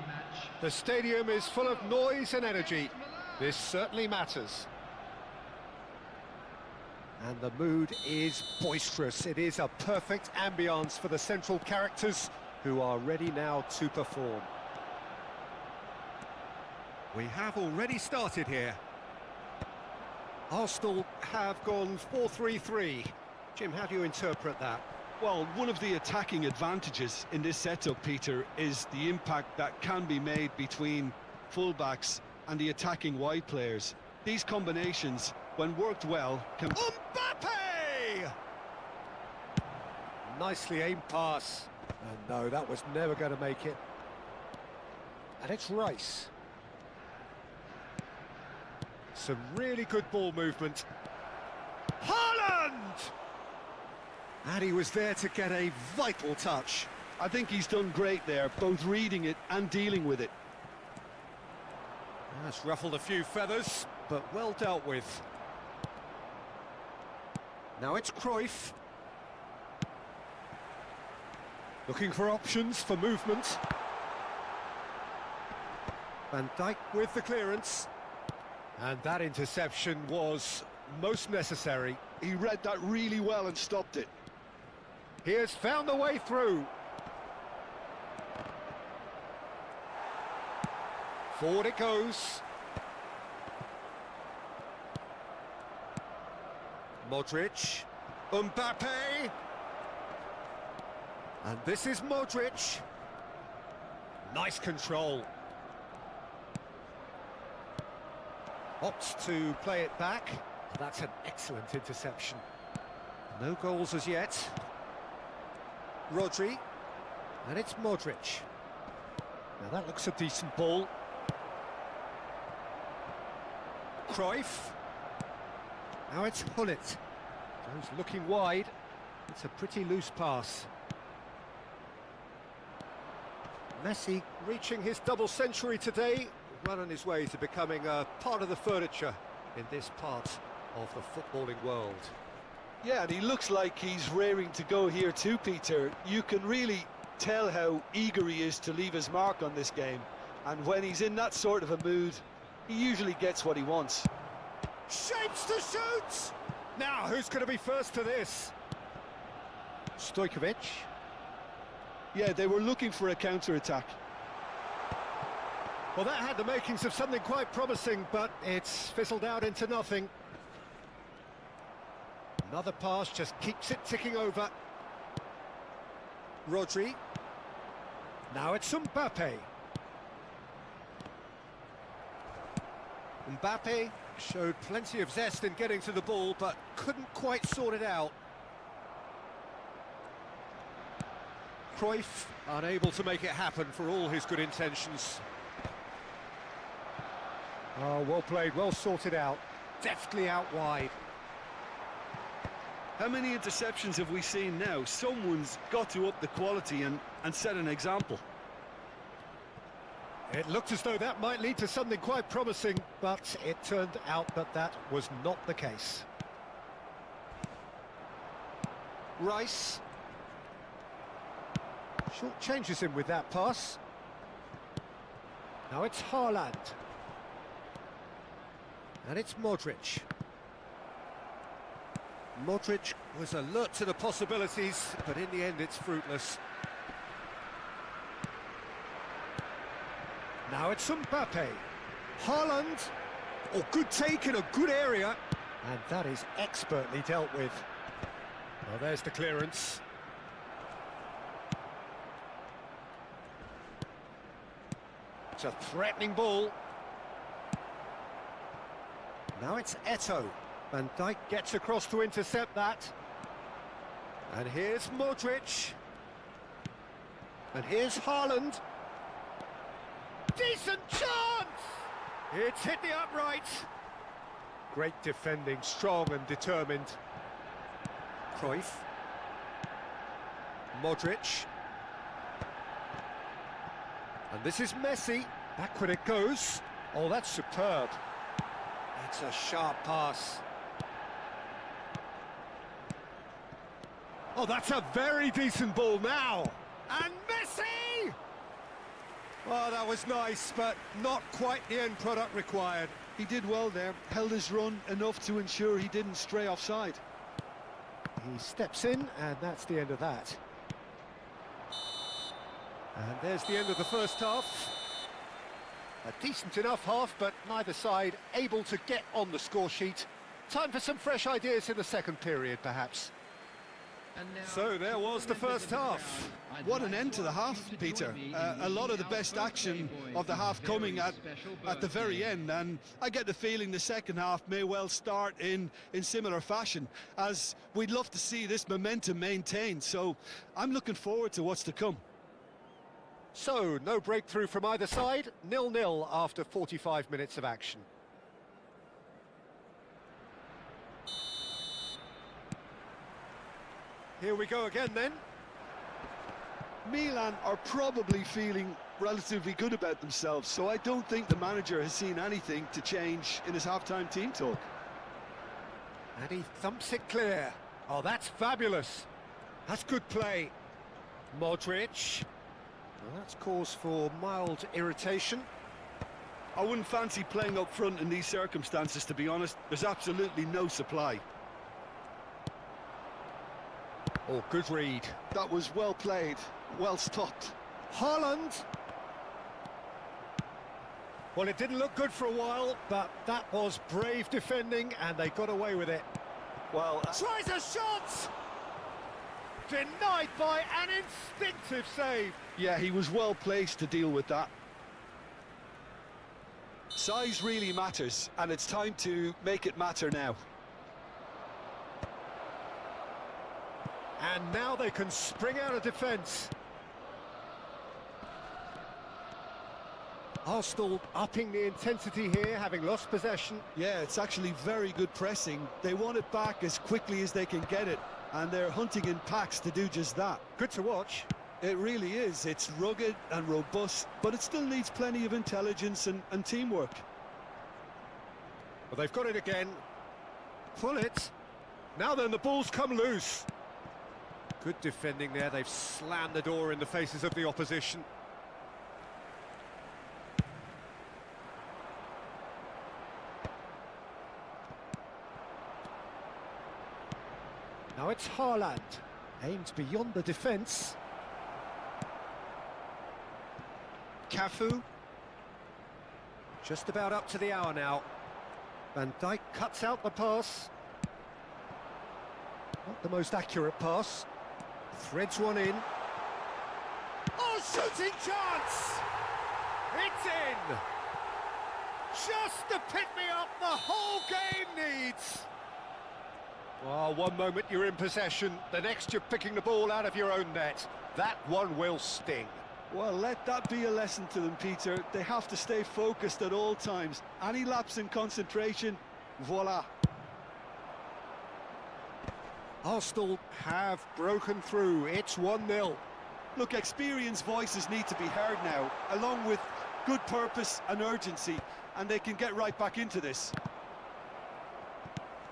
The stadium is full of noise and energy. This certainly matters. And the mood is boisterous. It is a perfect ambience for the central characters who are ready now to perform. We have already started here. Arsenal have gone 4-3-3. Jim, how do you interpret that? Well, one of the attacking advantages in this setup, Peter, is the impact that can be made between fullbacks and the attacking wide players. These combinations, when worked well, can... Mbappe! Nicely aimed pass. And no, that was never going to make it. And it's Rice. Some really good ball movement. Haaland! And he was there to get a vital touch. I think he's done great there, both reading it and dealing with it. That's ruffled a few feathers, but well dealt with. Now it's Cruyff. Looking for options for movement. Van Dijk with the clearance. And that interception was most necessary. He read that really well and stopped it. He has found the way through. Forward it goes. Modric. Mbappe. And this is Modric. Nice control. Opts to play it back. That's an excellent interception. No goals as yet. Rodri. And it's Modric. Now that looks a decent ball. Cruyff. Now it's Hullet. Goes looking wide. It's a pretty loose pass. Messi reaching his double century today, well on his way to becoming a part of the furniture in this part of the footballing world. Yeah, and he looks like he's raring to go here too, Peter. You can really tell how eager he is to leave his mark on this game. And when he's in that sort of a mood, he usually gets what he wants. Shapes to shoot! Now, who's going to be first to this? Stojkovic. Yeah, they were looking for a counter-attack. Well, that had the makings of something quite promising, but it's fizzled out into nothing. Another pass just keeps it ticking over. Rodri. Now it's Mbappe. Mbappe showed plenty of zest in getting to the ball, but couldn't quite sort it out. Cruyff unable to make it happen for all his good intentions. Oh, well played, well sorted out. Deftly out wide. How many interceptions have we seen now? Someone's got to up the quality and set an example. It looked as though that might lead to something quite promising, but it turned out that that was not the case. Rice. Short changes him with that pass. Now it's Haaland. And it's Modric. Modric was alert to the possibilities, but in the end it's fruitless. Now it's Mbappe. Haaland. Oh, good take in a good area. And that is expertly dealt with. Well, there's the clearance. It's a threatening ball. Now it's Eto'o. Van Dijk gets across to intercept that. And here's Modric. And here's Haaland. Decent chance! It's hit the upright. Great defending, strong and determined. Cruyff. Modric. And this is Messi. Backward it goes. Oh, that's superb. That's a sharp pass. Oh, that's a very decent ball now. And Messi! Oh, that was nice, but not quite the end product required. He did well there, held his run enough to ensure he didn't stray offside. He steps in, and that's the end of that. And there's the end of the first half. A decent enough half, but neither side able to get on the score sheet. Time for some fresh ideas in the second period, perhaps. So there was the first half. What an end to the half, Peter. A lot of the best action of the half coming at the very end, and I get the feeling the second half may well start in similar fashion, as we'd love to see this momentum maintained. So I'm looking forward to what's to come. So, no breakthrough from either side, 0-0 after 45 minutes of action. Here we go again then. Milan are probably feeling relatively good about themselves, so I don't think the manager has seen anything to change in his half-time team talk. And he thumps it clear. Oh, that's fabulous. That's good play. Modric. Well, that's cause for mild irritation. I wouldn't fancy playing up front in these circumstances, to be honest. There's absolutely no supply. Oh, good read. That was well played, well stopped. Haaland. Well, it didn't look good for a while, but that was brave defending, and they got away with it. Well, tries a shot! Denied by an instinctive save. Yeah, he was well placed to deal with that. Size really matters, and it's time to make it matter now. And now they can spring out of defence. Arsenal upping the intensity here, having lost possession. Yeah, it's actually very good pressing. They want it back as quickly as they can get it, and they're hunting in packs to do just that. Good to watch. It really is. It's rugged and robust, but it still needs plenty of intelligence and teamwork. Well, they've got it again. Pull it. Now then, the ball's come loose. Good defending there. They've slammed the door in the faces of the opposition. Now it's Haaland. Aimed beyond the defence. Cafu. Just about up to the hour now. Van Dijk cuts out the pass. Not the most accurate pass. Threads one in. Oh, shooting chance! It's in! Just to pick me up the whole game needs. Well, one moment you're in possession, the next you're picking the ball out of your own net. That one will sting. Well, let that be a lesson to them, Peter. They have to stay focused at all times. Any lapse in concentration, voila. Arsenal have broken through. It's 1-0. Look, experienced voices need to be heard now, along with good purpose and urgency, and they can get right back into this.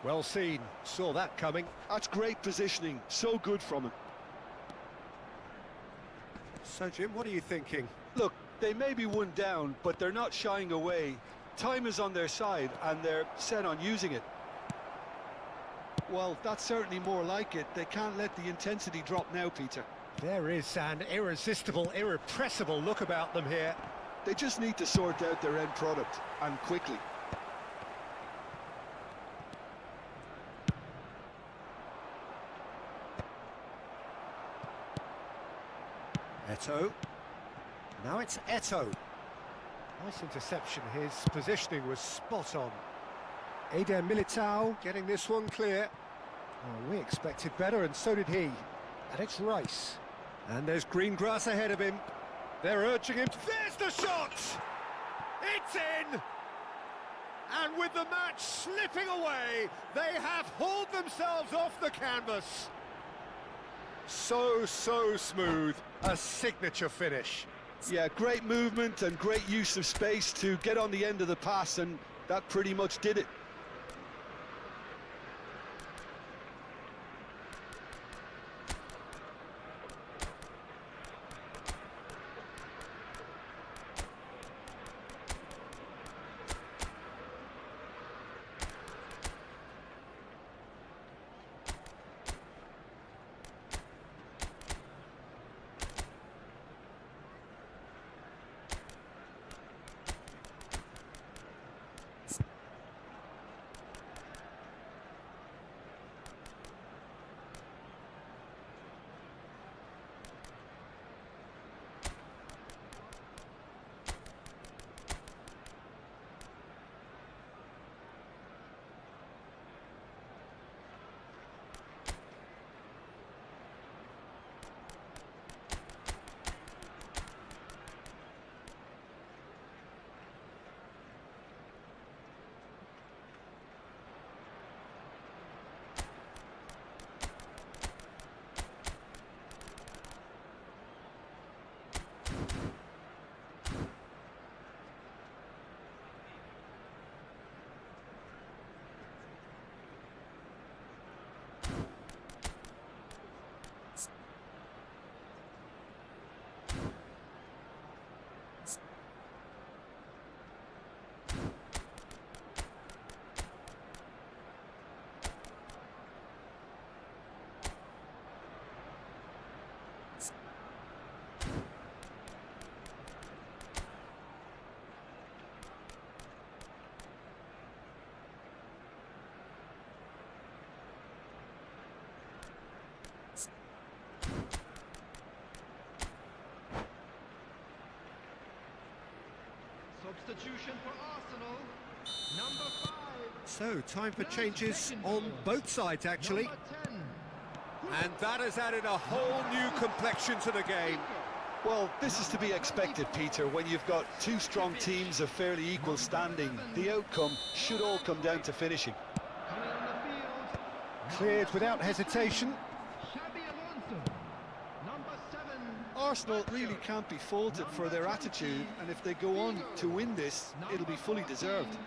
Well seen. Saw that coming. That's great positioning. So good from him. So, Jim, what are you thinking? Look, they may be one down, but they're not shying away. Time is on their side, and they're set on using it. Well, that's certainly more like it. They can't let the intensity drop now, Peter. There is an irresistible, irrepressible look about them here. They just need to sort out their end product, and quickly. Eto'o. Now it's Eto'o. Nice interception. His positioning was spot on. Eder Militao getting this one clear. Oh, we expected better, and so did he. And it's Rice. And there's green grass ahead of him. They're urging him. There's the shot! It's in! And with the match slipping away, they have hauled themselves off the canvas. So smooth. A signature finish. Yeah, great movement and great use of space to get on the end of the pass, and that pretty much did it. Substitution for Arsenal. Number 5. So, time for changes on both sides, actually. Number 10. And that has added a whole new complexion to the game. Well, this is to be expected, Peter. When you've got two strong teams of fairly equal standing, the outcome should all come down to finishing. Coming on the field. Cleared without hesitation. Xabi Alonso. Number 7. Arsenal really can't be faulted for their attitude, and if they go on to win this, it'll be fully deserved.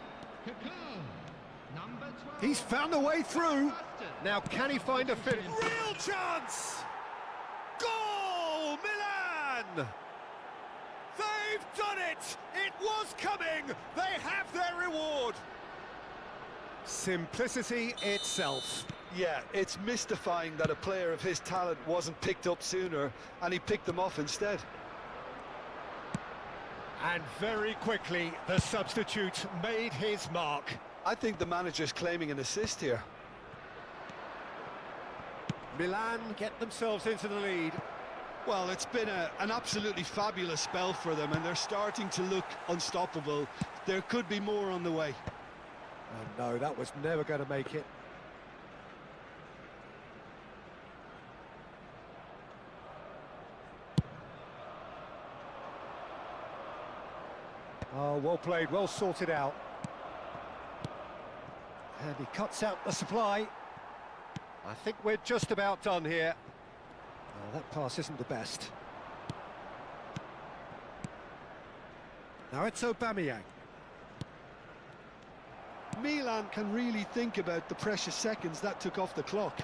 Number 12. He's found a way through. Now, can he find a fit? Real chance! Goal, Milan! They've done it! It was coming! They have their reward! Simplicity itself. Yeah, it's mystifying that a player of his talent wasn't picked up sooner, and he picked them off instead. And very quickly, the substitute made his mark. I think the manager's claiming an assist here. Milan get themselves into the lead. Well, it's been an absolutely fabulous spell for them, and they're starting to look unstoppable. There could be more on the way. Oh no, that was never going to make it. Oh, well played, well sorted out. And he cuts out the supply. I think we're just about done here. Oh, that pass isn't the best. Now it's Aubameyang. Milan can really think about the precious seconds that took off the clock.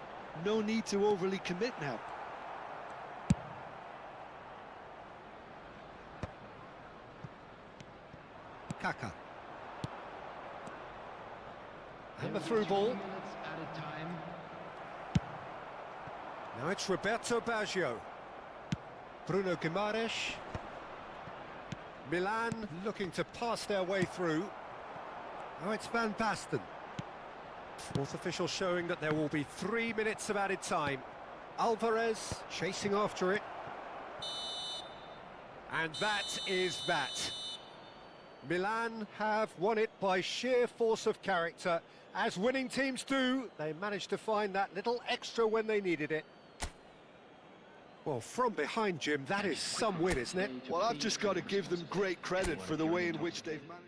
No need to overly commit now. Kaka. And the through ball. Added time. Now it's Roberto Baggio. Bruno Guimaraes. Milan looking to pass their way through. Now it's Van Basten. Fourth official showing that there will be 3 minutes of added time. Alvarez chasing after it. And that is that. Milan have won it by sheer force of character. As winning teams do, they managed to find that little extra when they needed it. Well, from behind, Jim, that is some win, isn't it? Well, I've just got to give them great credit for the way in which they've managed.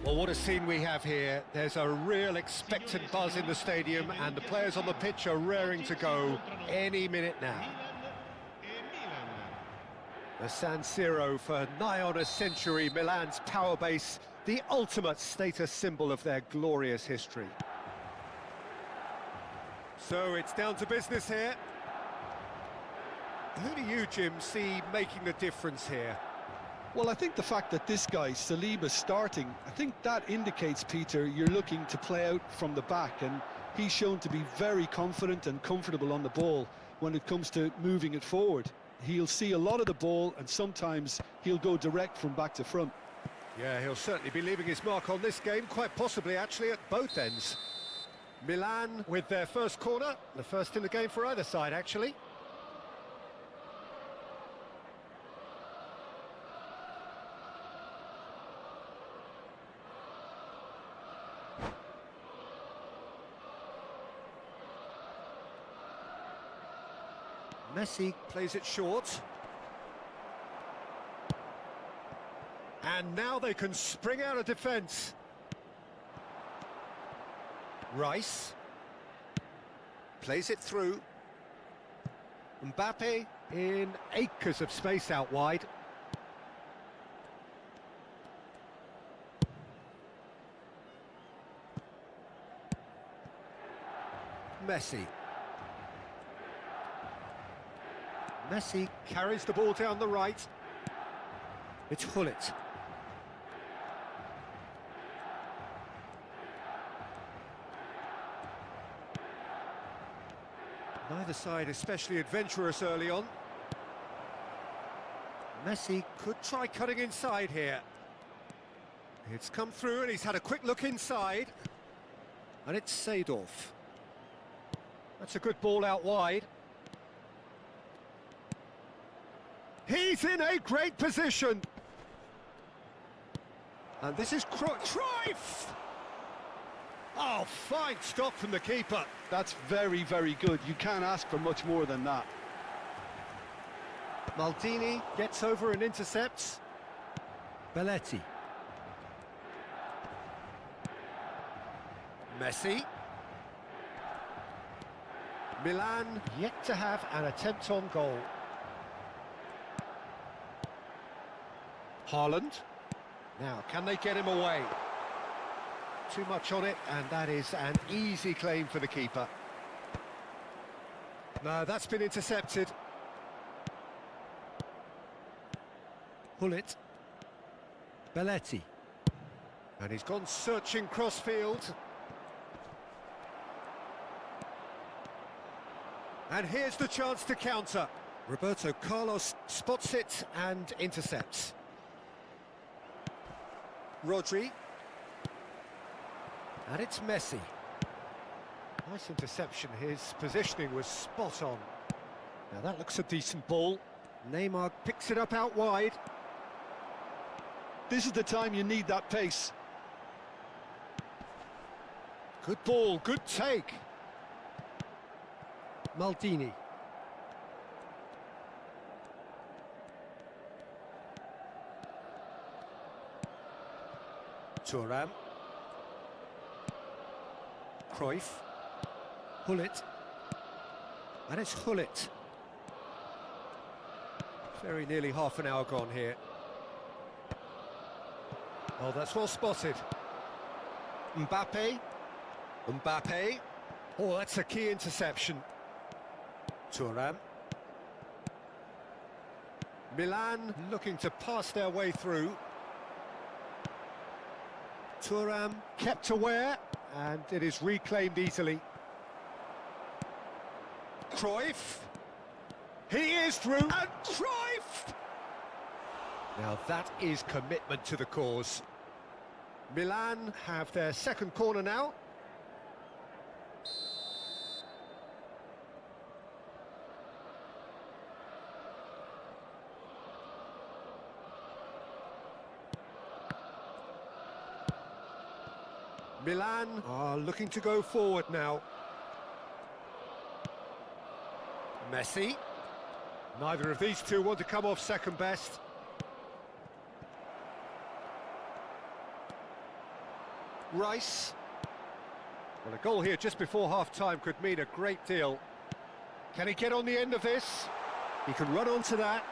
Well, what a scene we have here. There's a real expectant buzz in the stadium, and the players on the pitch are raring to go any minute now. The San Siro for nigh on a century, Milan's power base, the ultimate status symbol of their glorious history. So it's down to business here. Who do you, Jim, see making the difference here? Well, I think the fact that this guy, Saliba's starting, I think that indicates, Peter, you're looking to play out from the back, and he's shown to be very confident and comfortable on the ball when it comes to moving it forward. He'll see a lot of the ball, and sometimes he'll go direct from back to front. Yeah, he'll certainly be leaving his mark on this game, quite possibly actually at both ends. Milan with their first corner, the first in the game for either side actually. Messi plays it short. And now they can spring out of defence. Rice plays it through. Mbappe in acres of space out wide. Messi. Messi carries the ball down the right. It's Hullet. Neither side especially adventurous early on. Messi could try cutting inside here. It's come through and he's had a quick look inside. And it's Seedorf. That's a good ball out wide. He's in a great position. And this is Cruyff! Oh, fine stop from the keeper. That's very, very good. You can't ask for much more than that. Maldini gets over and intercepts. Belletti. Messi. Milan yet to have an attempt on goal. Haaland. Now, can they get him away? Too much on it, and that is an easy claim for the keeper. No, that's been intercepted. Hullet. Belletti. And he's gone searching cross-field. And here's the chance to counter. Roberto Carlos spots it and intercepts. Rodri. And it's Messi. Nice interception. His positioning was spot on. Now that looks a decent ball. Neymar picks it up out wide. This is the time you need that pace. Good ball, good take. Maldini. Thuram. Cruyff. Hullet. And it's Hullet. Very nearly half an hour gone here. Oh, that's well spotted. Mbappe. Mbappe. Oh, that's a key interception. Thuram. Milan looking to pass their way through. Thuram kept aware, and it is reclaimed easily. Cruyff. He is through, and Cruyff! Now that is commitment to the cause. Milan have their second corner now. Milan are looking to go forward now. Messi. Neither of these two want to come off second best. Rice. Well, a goal here just before half-time could mean a great deal. Can he get on the end of this? He can run onto that.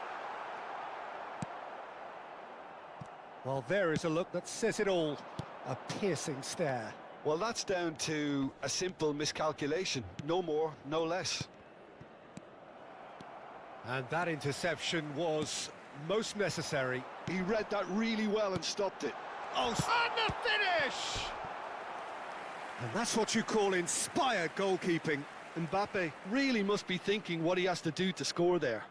Well, there is a look that says it all. A piercing stare. Well, that's down to a simple miscalculation. No more, no less. And that interception was most necessary. He read that really well and stopped it. Oh, and the finish! And that's what you call inspired goalkeeping. Mbappe really must be thinking what he has to do to score there.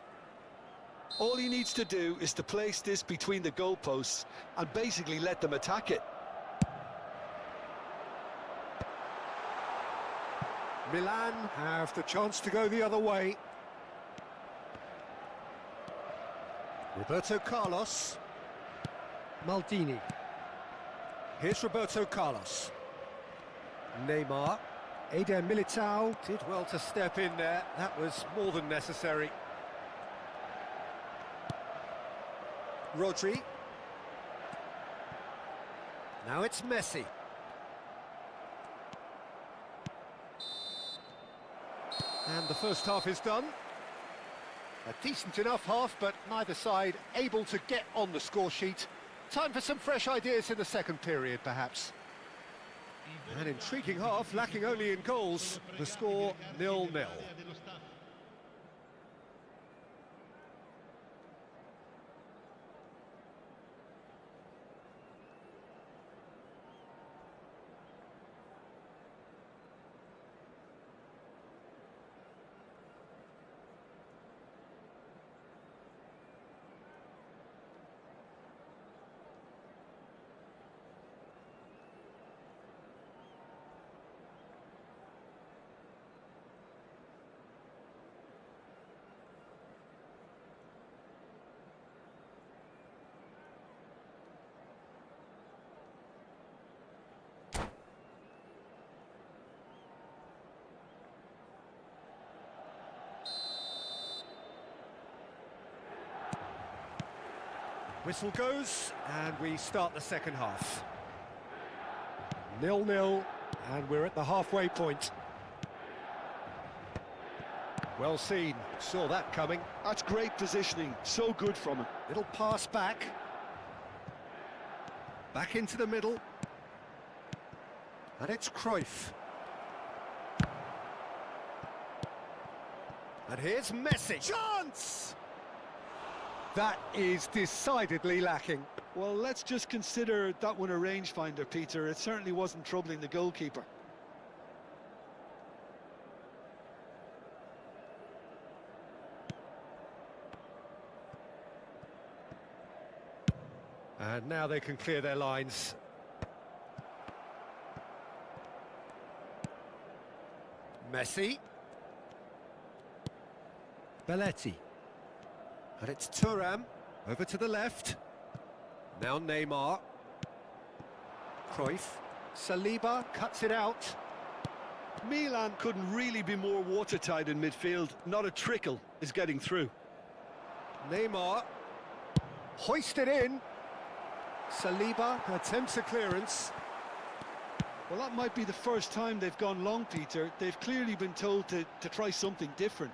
All he needs to do is to place this between the goalposts and basically let them attack it. Milan have the chance to go the other way. Roberto Carlos. Maldini. Here's Roberto Carlos. Neymar. Eder Militao did well to step in there. That was more than necessary. Rodri. Now it's Messi. And the first half is done. A decent enough half, but neither side able to get on the score sheet. Time for some fresh ideas in the second period, perhaps. An intriguing half, lacking only in goals. The score 0-0. Whistle goes, and we start the second half. 0-0, and we're at the halfway point. Well seen, saw that coming. That's great positioning, so good from him. Little pass back. Back into the middle. And it's Cruyff. And here's Messi. Chance! That is decidedly lacking. Well, let's just consider that one a rangefinder, Peter. It certainly wasn't troubling the goalkeeper. And now they can clear their lines. Messi. Belletti. And it's Thuram, over to the left. Now Neymar. Cruyff. Saliba cuts it out. Milan couldn't really be more watertight in midfield. Not a trickle is getting through. Neymar. Hoisted in. Saliba attempts a clearance. Well, that might be the first time they've gone long, Peter. They've clearly been told to try something different.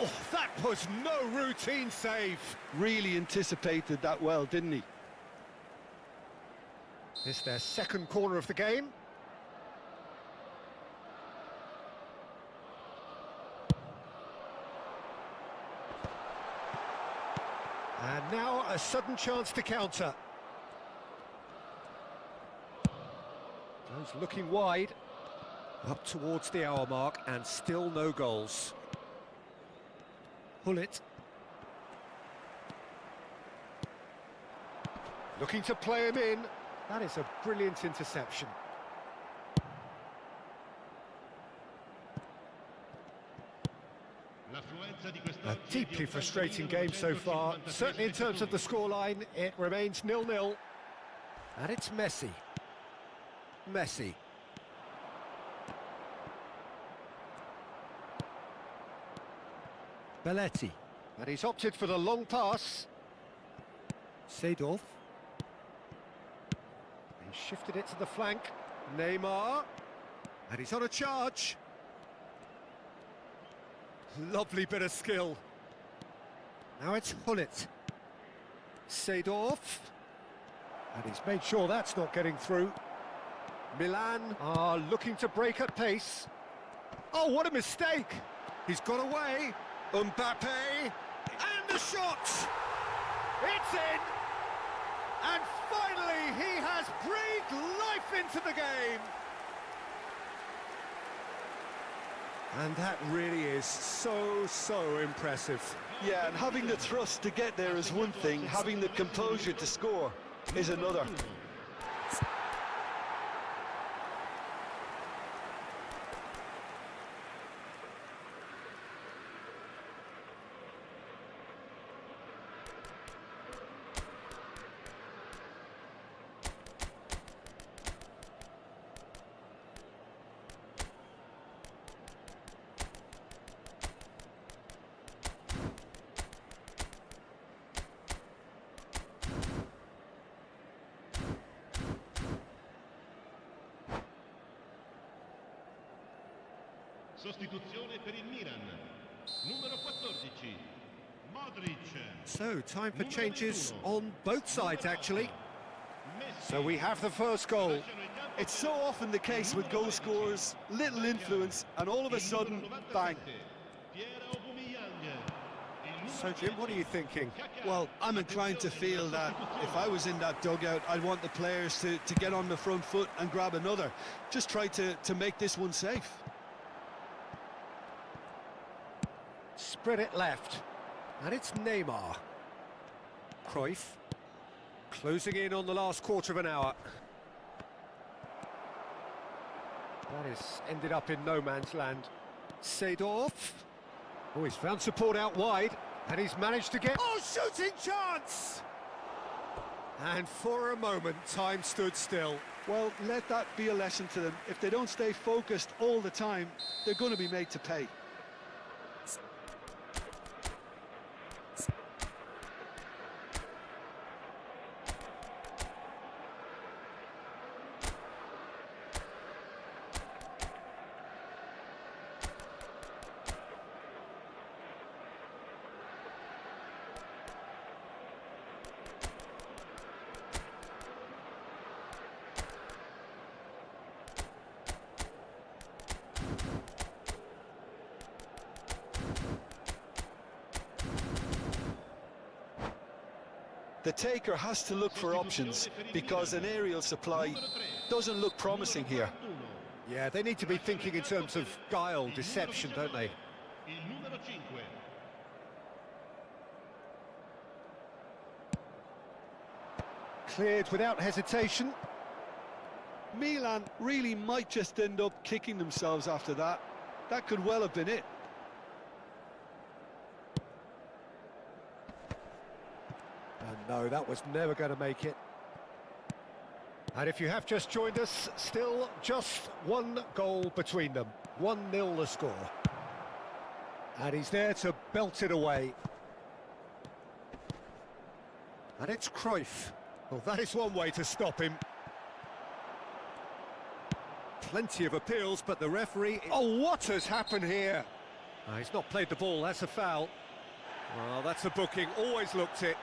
Oh, that was no routine save. Really anticipated that well, didn't he? It's their second corner of the game. And now a sudden chance to counter. Goes looking wide. Up towards the hour mark and still no goals. Hullet. Looking to play him in. That is a brilliant interception. A deeply frustrating game so far. Certainly in terms of the scoreline, it remains 0-0. And it's Messi. Messi. Belletti. And he's opted for the long pass. Seedorf. He's shifted it to the flank. Neymar. And he's on a charge. Lovely bit of skill. Now it's Hullet. Seedorf. And he's made sure that's not getting through. Milan are looking to break at pace. Oh, what a mistake! He's got away. Mbappe. And the shot! It's in! And finally he has breathed life into the game! And that really is so impressive. Yeah, and having the thrust to get there is one thing, having the composure to score is another. Sostituzione per il Milan. Numero 14. Modric. So, time for changes on both sides, actually. So we have the first goal. It's so often the case with goal scorers, little influence, and all of a sudden, bang. So, Jim, what are you thinking? Well, I'm inclined to feel that if I was in that dugout, I'd want the players to get on the front foot and grab another. Just try to make this one safe. Spread it left. And it's Neymar. Cruyff. Closing in on the last quarter of an hour. That has ended up in no man's land. Seedorf. Oh, he's found support out wide. And he's managed to get... Oh, shooting chance! And for a moment, time stood still. Well, let that be a lesson to them. If they don't stay focused all the time, they're going to be made to pay. The taker has to look for options because an aerial supply doesn't look promising here. Yeah, they need to be thinking in terms of guile, deception, don't they? Cleared without hesitation. Milan really might just end up kicking themselves after that. That could well have been it. And no, that was never going to make it. And if you have just joined us, still just one goal between them. 1-0 the score. And he's there to belt it away. And it's Cruyff. Well, that is one way to stop him. Plenty of appeals, but the referee... Oh, what has happened here? Oh, he's not played the ball, that's a foul. Well, that's a booking, always looked it.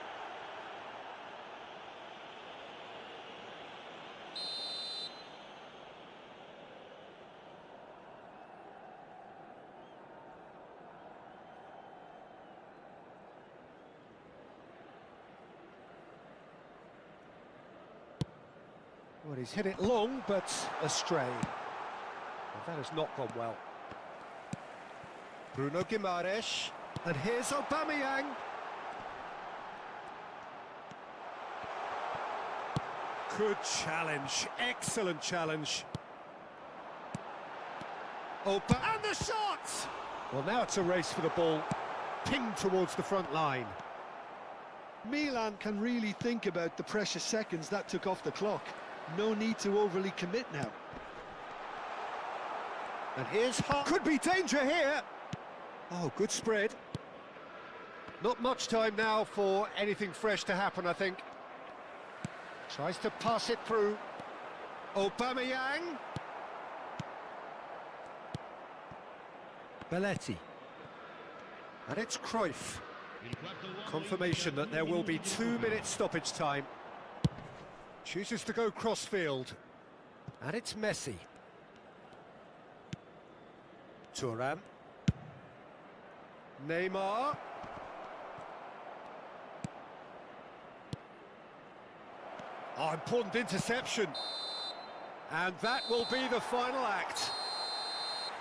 Well, he's hit it long, but astray. Well, that has not gone well. Bruno Guimaraes, and here's Aubameyang. Good challenge, excellent challenge. And the shot! Well, now it's a race for the ball, pinged towards the front line. Milan can really think about the precious seconds that took off the clock. No need to overly commit now. And here's Hart. Could be danger here. Oh, good spread. Not much time now for anything fresh to happen, I think. Tries to pass it through. Aubameyang. Belletti. And it's Cruyff. Confirmation that there will be 2 minutes stoppage time. Chooses to go crossfield. And it's Messi. Thuram. Neymar. Oh, important interception. And that will be the final act.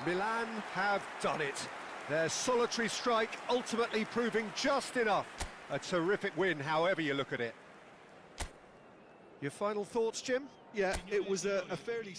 Milan have done it. Their solitary strike ultimately proving just enough. A terrific win, however you look at it. Your final thoughts, Jim? Yeah, it was a fairly...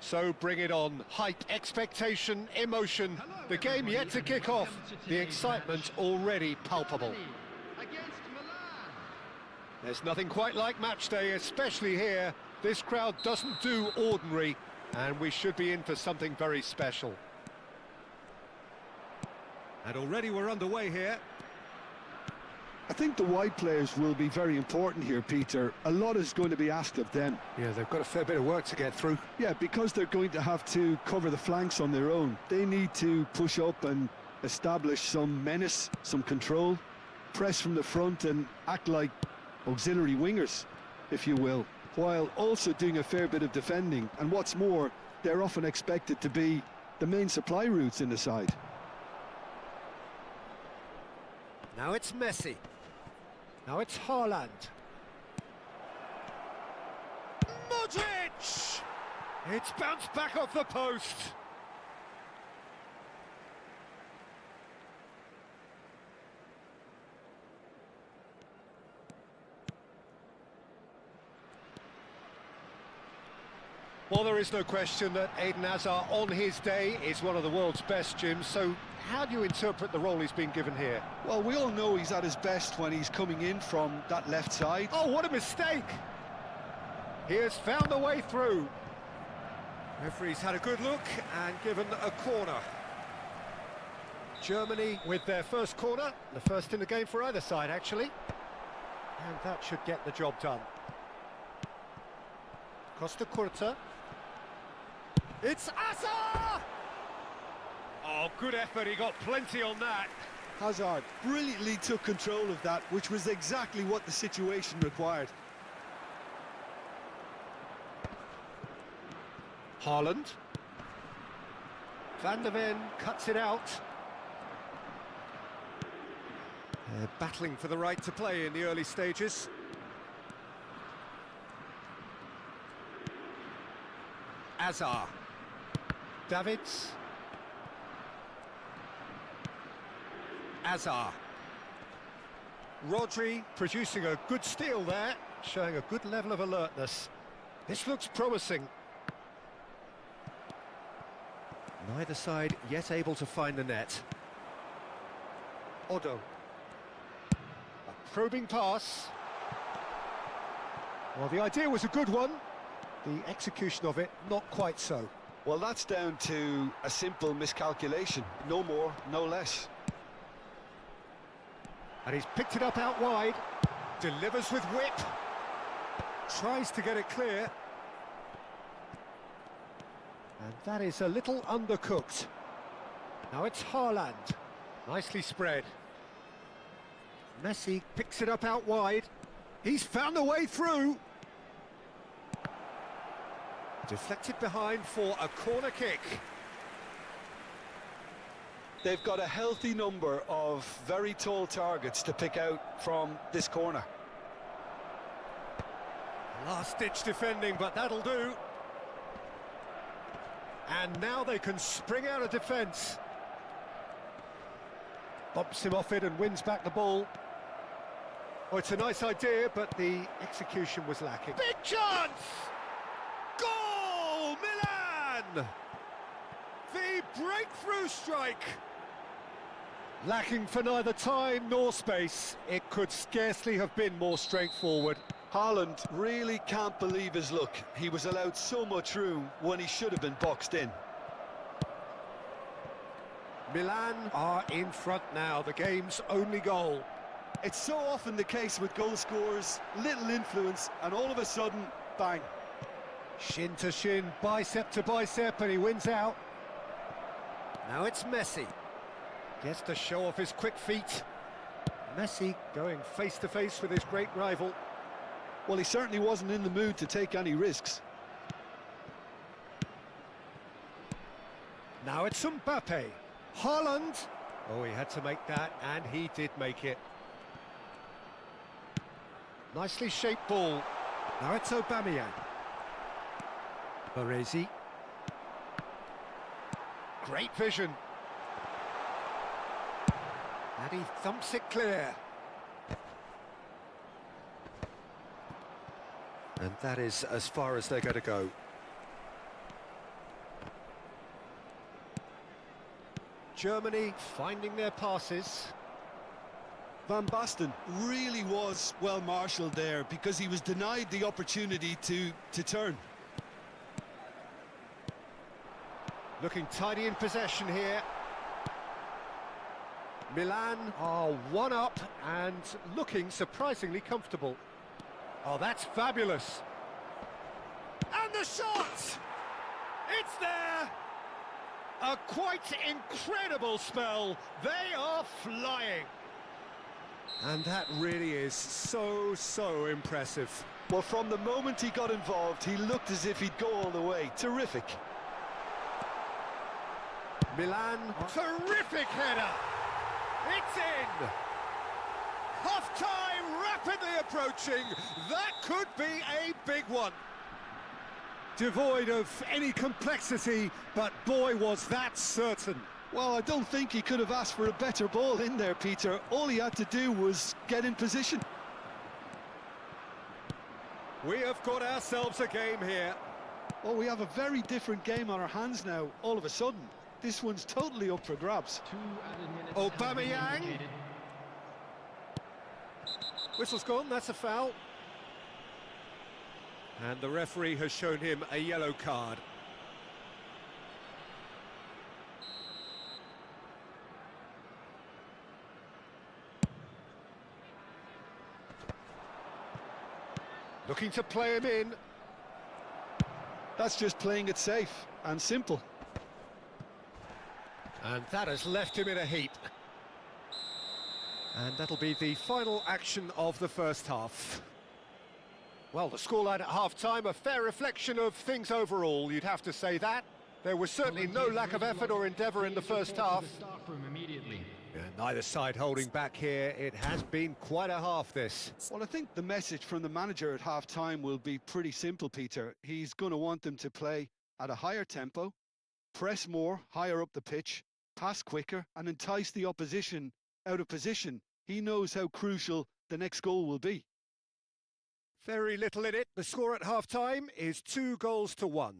So bring it on. Hype, expectation, emotion. The game yet to kick off. The excitement already palpable. Against Milan. There's nothing quite like match day, especially here. This crowd doesn't do ordinary, and we should be in for something very special. And already we're underway here. I think the wide players will be very important here, Peter. A lot is going to be asked of them. Yeah, they've got a fair bit of work to get through. Yeah, because they're going to have to cover the flanks on their own. They need to push up and establish some menace, some control, press from the front and act like auxiliary wingers, if you will, while also doing a fair bit of defending. And what's more, they're often expected to be the main supply routes in the side. Now it's Messi. Now it's Haaland. Modric! It's bounced back off the post. Well, there is no question that Eden Hazard on his day is one of the world's best, Jim, so how do you interpret the role he's been given here? Well, we all know he's at his best when he's coming in from that left side. Oh, what a mistake! He has found a way through. Referee's had a good look and given a corner. Germany with their first corner, the first in the game for either side, actually. And that should get the job done. Costa Curta. It's Hazard! Oh, good effort, he got plenty on that. Hazard brilliantly took control of that, which was exactly what the situation required. Haaland. Van der Ven cuts it out. They're battling for the right to play in the early stages. Hazard. Davids. Hazard. Rodri producing a good steal there, showing a good level of alertness. This looks promising. Neither side yet able to find the net. Odo. A probing pass. Well, the idea was a good one. The execution of it, not quite so. Well, that's down to a simple miscalculation. No more, no less. And he's picked it up out wide. Delivers with whip. Tries to get it clear. And that is a little undercooked. Now it's Haaland. Nicely spread. Messi picks it up out wide. He's found a way through. Deflected behind for a corner kick. They've got a healthy number of very tall targets to pick out from this corner. Last-ditch defending, but that'll do. And now they can spring out of defence. Bumps him off it and wins back the ball. Oh, it's a nice idea, but the execution was lacking. Big chance! Goal! Milan! The breakthrough strike! Lacking for neither time nor space, it could scarcely have been more straightforward. Haaland really can't believe his luck. He was allowed so much room when he should have been boxed in. Milan are in front now, the game's only goal. It's so often the case with goal scorers, little influence, and all of a sudden, bang. Shin to shin, bicep to bicep, and he wins out. Now it's Messi. Gets to show off his quick feet. Messi going face to face with his great rival. Well, he certainly wasn't in the mood to take any risks. Now it's Mbappe. Haaland. Oh, he had to make that, and he did make it. Nicely shaped ball. Now it's Aubameyang. Baresi. Great vision. And he thumps it clear. And that is as far as they're going to go. Germany finding their passes. Van Basten really was well marshalled there because he was denied the opportunity to turn. Looking tidy in possession here. Milan are one up and looking surprisingly comfortable. Oh, that's fabulous. And the shot! It's there! A quite incredible spell. They are flying. And that really is so impressive. Well, from the moment he got involved, he looked as if he'd go all the way. Terrific. Milan, terrific header. It's in. Half-time rapidly approaching. That could be a big one. Devoid of any complexity, but boy, was that certain. Well, I don't think he could have asked for a better ball in there, Peter. All he had to do was get in position. We have got ourselves a game here. Well, we have a very different game on our hands now, all of a sudden. This one's totally up for grabs. Aubameyang. Whistle's gone, that's a foul. And the referee has shown him a yellow card. Looking to play him in. That's just playing it safe and simple. And that has left him in a heap. And that'll be the final action of the first half. Well, the scoreline at half-time, a fair reflection of things overall, you'd have to say that. There was certainly no lack of effort or endeavour in the first half. Neither side holding back here. It has been quite a half, this. Well, I think the message from the manager at half-time will be pretty simple, Peter. He's going to want them to play at a higher tempo, press more, higher up the pitch, pass quicker, and entice the opposition out of position. He knows how crucial the next goal will be. Very little in it. The score at half-time is 2-1.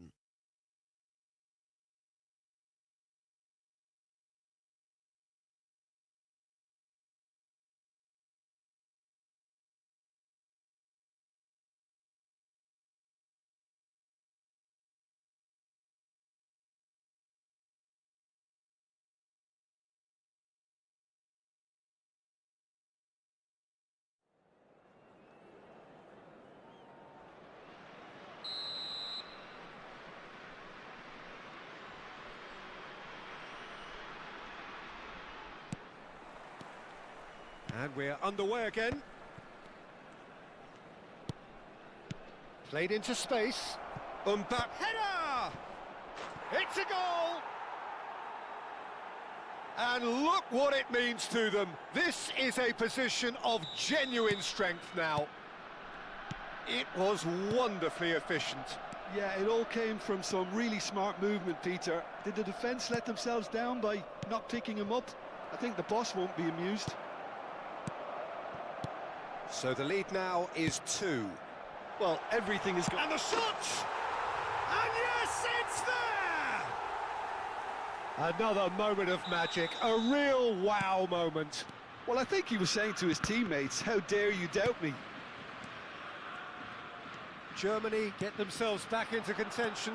And we're underway again. Played into space. Mbappe header! It's a goal! And look what it means to them. This is a position of genuine strength now. It was wonderfully efficient. Yeah, it all came from some really smart movement, Peter. Did the defence let themselves down by not picking him up? I think the boss won't be amused. So the lead now is 2. Well, everything is gone. And the shot! And yes, it's there! Another moment of magic, a real wow moment. Well, I think he was saying to his teammates, how dare you doubt me? Germany get themselves back into contention.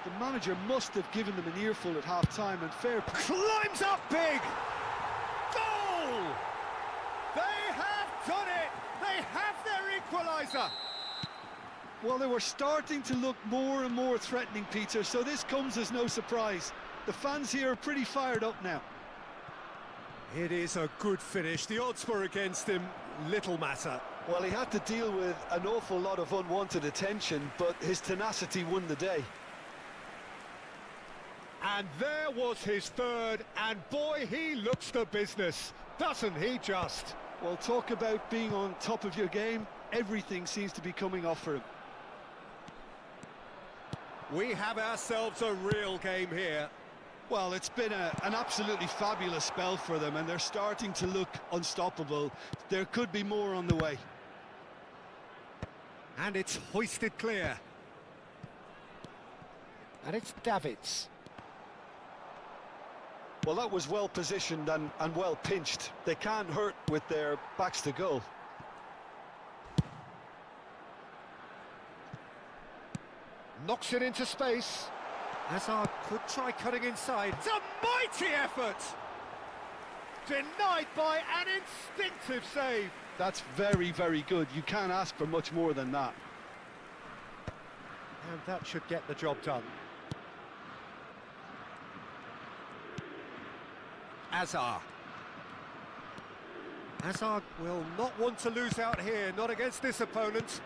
The manager must have given them an earful at half-time, and fair play. Climbs up big! Goal! They have done it! They have their equaliser! Well, they were starting to look more and more threatening, Peter, so this comes as no surprise. The fans here are pretty fired up now. It is a good finish. The odds were against him, little matter. Well, he had to deal with an awful lot of unwanted attention, but his tenacity won the day. And there was his third, and boy, he looks the business, doesn't he just? Well, talk about being on top of your game. Everything seems to be coming off for him. We have ourselves a real game here. Well, it's been an absolutely fabulous spell for them, and they're starting to look unstoppable. There could be more on the way. And it's hoisted clear. And it's Davids. Well, that was well positioned and well pinched. They can't hurt with their backs to goal. Knocks it into space. Hazard could try cutting inside. It's a mighty effort! Denied by an instinctive save. That's very, very good. You can't ask for much more than that. And that should get the job done. Hazard. Hazard will not want to lose out here, not against this opponent.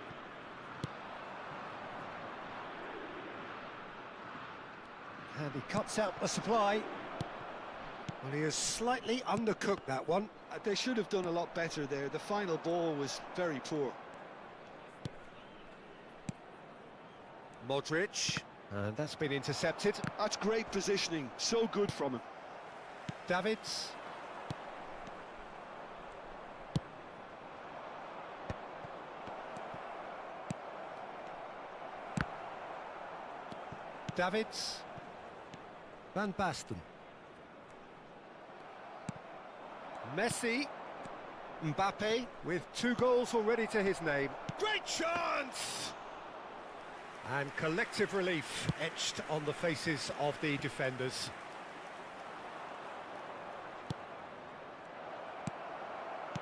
And he cuts out the supply. Well, he has slightly undercooked that one. They should have done a lot better there. The final ball was very poor. Modric. And that's been intercepted. That's great positioning. So good from him. Davids. Davids. Van Basten. Messi. Mbappe with 2 goals already to his name. Great chance! And collective relief etched on the faces of the defenders.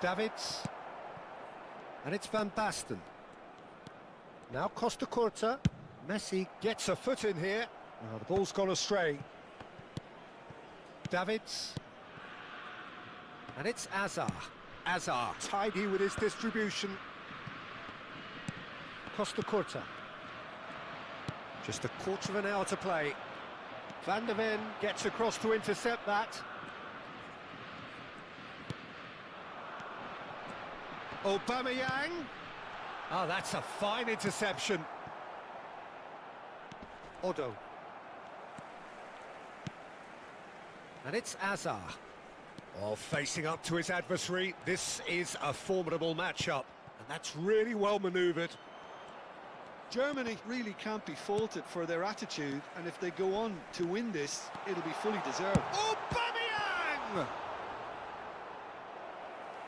Davids. And it's Van Basten. Now Costa Curta. Messi gets a foot in here. Now the ball's gone astray. Davids. And it's Hazard. Hazard tidy with his distribution. Costa Curta. Just a quarter of an hour to play. Van der Ven gets across to intercept that. Aubameyang. Oh, that's a fine interception. Odo. And it's Hazard. Oh, facing up to his adversary. This is a formidable matchup. And that's really well manoeuvred. Germany really can't be faulted for their attitude, and if they go on to win this, it'll be fully deserved. Aubameyang!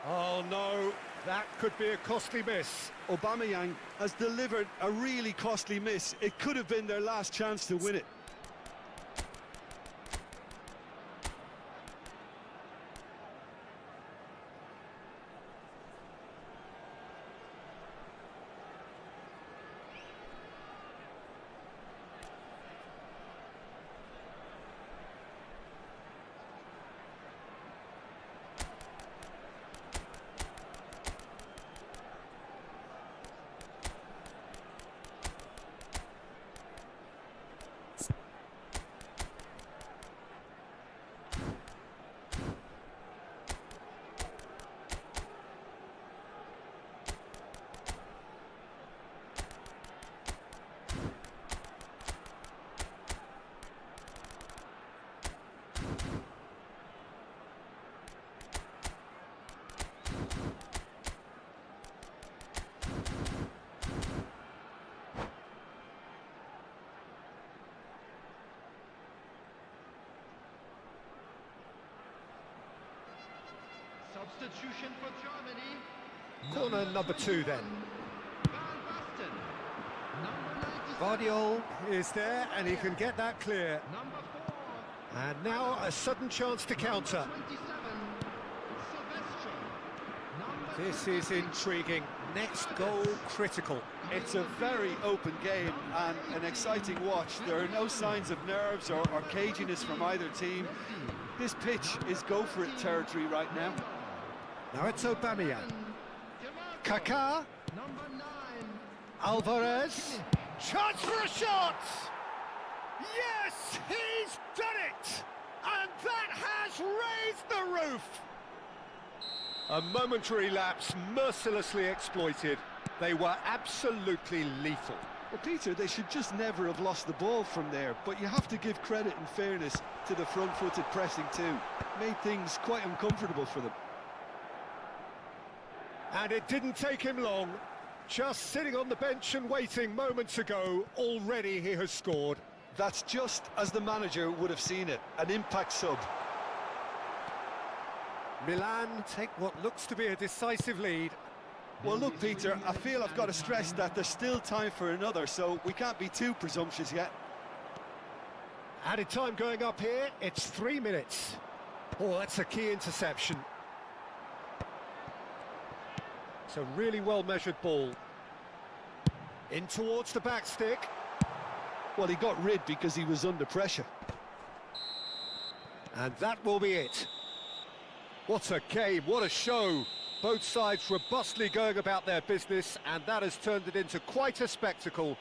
Oh no, that could be a costly miss. Aubameyang has delivered a really costly miss. It could have been their last chance to win it. Substitution for Germany. Corner number 2 then. Van Basten. Number 97. Guardiol is there and he can get that clear. Number 4. And now a sudden chance to counter. 27. Silvestri. Number This is intriguing. Next goal critical. It's a very open game and an exciting watch. There are no signs of nerves or caginess from either team. This pitch is go-for-it territory right now. Now it's Aubameyang. Kaká. Number 9. Alvarez. Chance for a shot! Yes, he's done it! And that has raised the roof! A momentary lapse mercilessly exploited. They were absolutely lethal. Well, Peter, they should just never have lost the ball from there, but you have to give credit and fairness to the front-footed pressing too. Made things quite uncomfortable for them. And it didn't take him long. Just sitting on the bench and waiting moments ago, already he has scored. That's just as the manager would have seen it, an impact sub. Milan take what looks to be a decisive lead. Well, look, Peter, I feel I've got to stress that there's still time for another, so we can't be too presumptuous yet. Added time going up here, it's 3 minutes. Oh, that's a key interception. It's a really well-measured ball. In towards the back stick. Well, he got rid because he was under pressure. And that will be it. What a game, what a show. Both sides robustly going about their business, and that has turned it into quite a spectacle.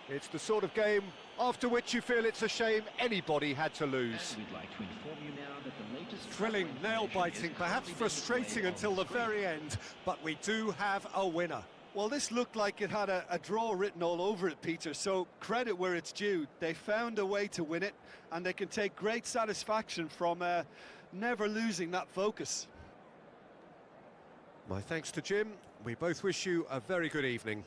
It's the sort of game after which you feel it's a shame anybody had to lose. We'd like to inform you now that the latest Thrilling, nail-biting, perhaps frustrating until the very end, but we do have a winner. Well, this looked like it had a draw written all over it, Peter, so credit where it's due. They found a way to win it, and they can take great satisfaction from never losing that focus. My thanks to Jim. We both wish you a very good evening.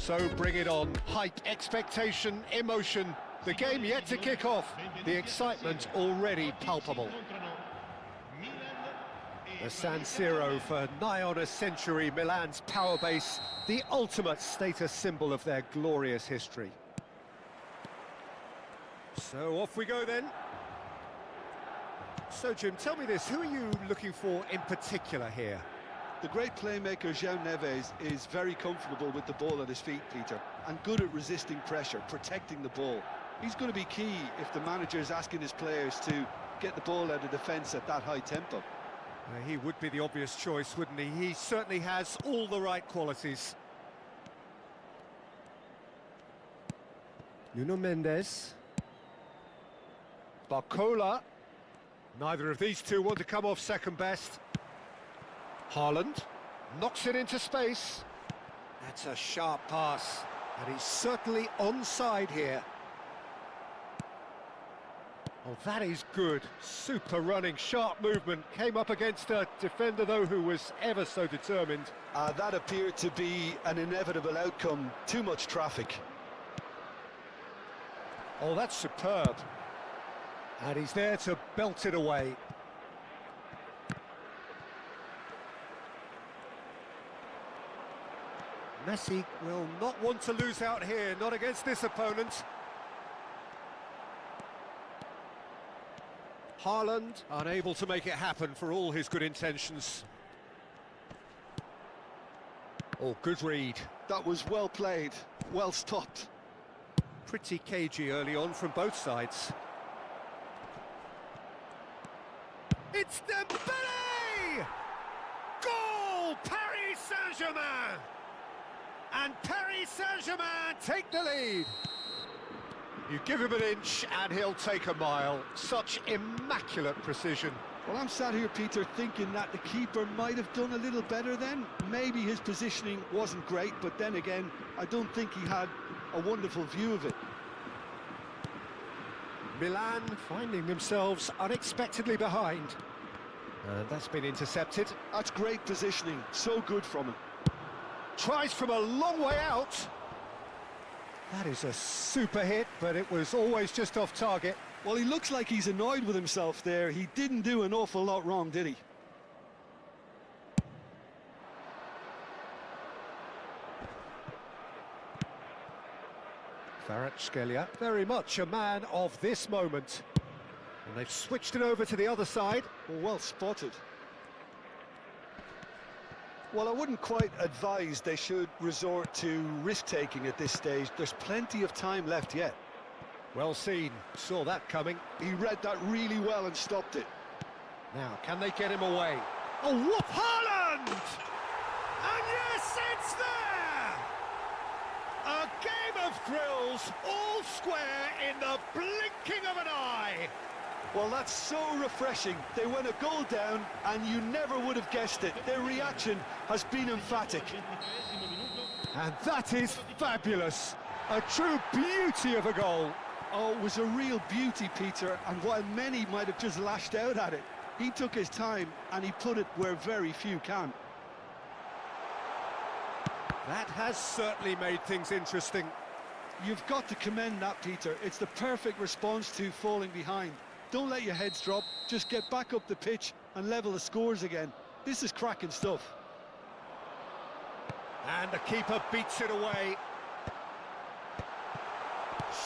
So bring it on. Hype, expectation, emotion. The game yet to kick off. The excitement already palpable. The San Siro for nigh on a century, Milan's power base, the ultimate status symbol of their glorious history. So off we go then. So Jim, tell me this, who are you looking for in particular here? The great playmaker João Neves is very comfortable with the ball at his feet, Peter, and good at resisting pressure, protecting the ball. He's going to be key if the manager is asking his players to get the ball out of defence at that high tempo. He would be the obvious choice, wouldn't he? He certainly has all the right qualities. Nuno Mendes. Barcola. Neither of these two want to come off second best. Haaland knocks it into space. That's a sharp pass, and he's certainly onside here. Oh, that is good. Super running, sharp movement. Came up against a defender, though, who was ever so determined. That appeared to be an inevitable outcome. Too much traffic. Oh, that's superb. And he's there to belt it away. Messi will not want to lose out here, not against this opponent. Haaland unable to make it happen for all his good intentions. Oh, good read. That was well played, well stopped. Pretty cagey early on from both sides. It's Dembele! Goal! Paris Saint-Germain! And Paris Saint-Germain take the lead. You give him an inch and he'll take a mile. Such immaculate precision. Well, I'm sat here, Peter, thinking that the keeper might have done a little better then. Maybe his positioning wasn't great, but then again, I don't think he had a wonderful view of it. Milan finding themselves unexpectedly behind. And that's been intercepted. That's great positioning, so good from him. Tries from a long way out. That is a super hit, but it was always just off target. Well, he looks like he's annoyed with himself there. He didn't do an awful lot wrong, did he? Kvaratskhelia, very much a man of this moment. And they've switched it over to the other side. Well spotted. Well, I wouldn't quite advise they should resort to risk-taking at this stage. There's plenty of time left yet. Well seen, saw that coming. He read that really well and stopped it. Now, can they get him away? Oh, whoop! Haaland! And yes, it's there! A game of thrills, all square in the blinking of an eye. Well, that's so refreshing. They went a goal down and you never would have guessed it. Their reaction has been emphatic. And that is fabulous. A true beauty of a goal. Oh, it was a real beauty, Peter, and while many might have just lashed out at it, he took his time and he put it where very few can. That has certainly made things interesting. You've got to commend that, Peter. It's the perfect response to falling behind. Don't let your heads drop, just get back up the pitch and level the scores again. This is cracking stuff. And the keeper beats it away.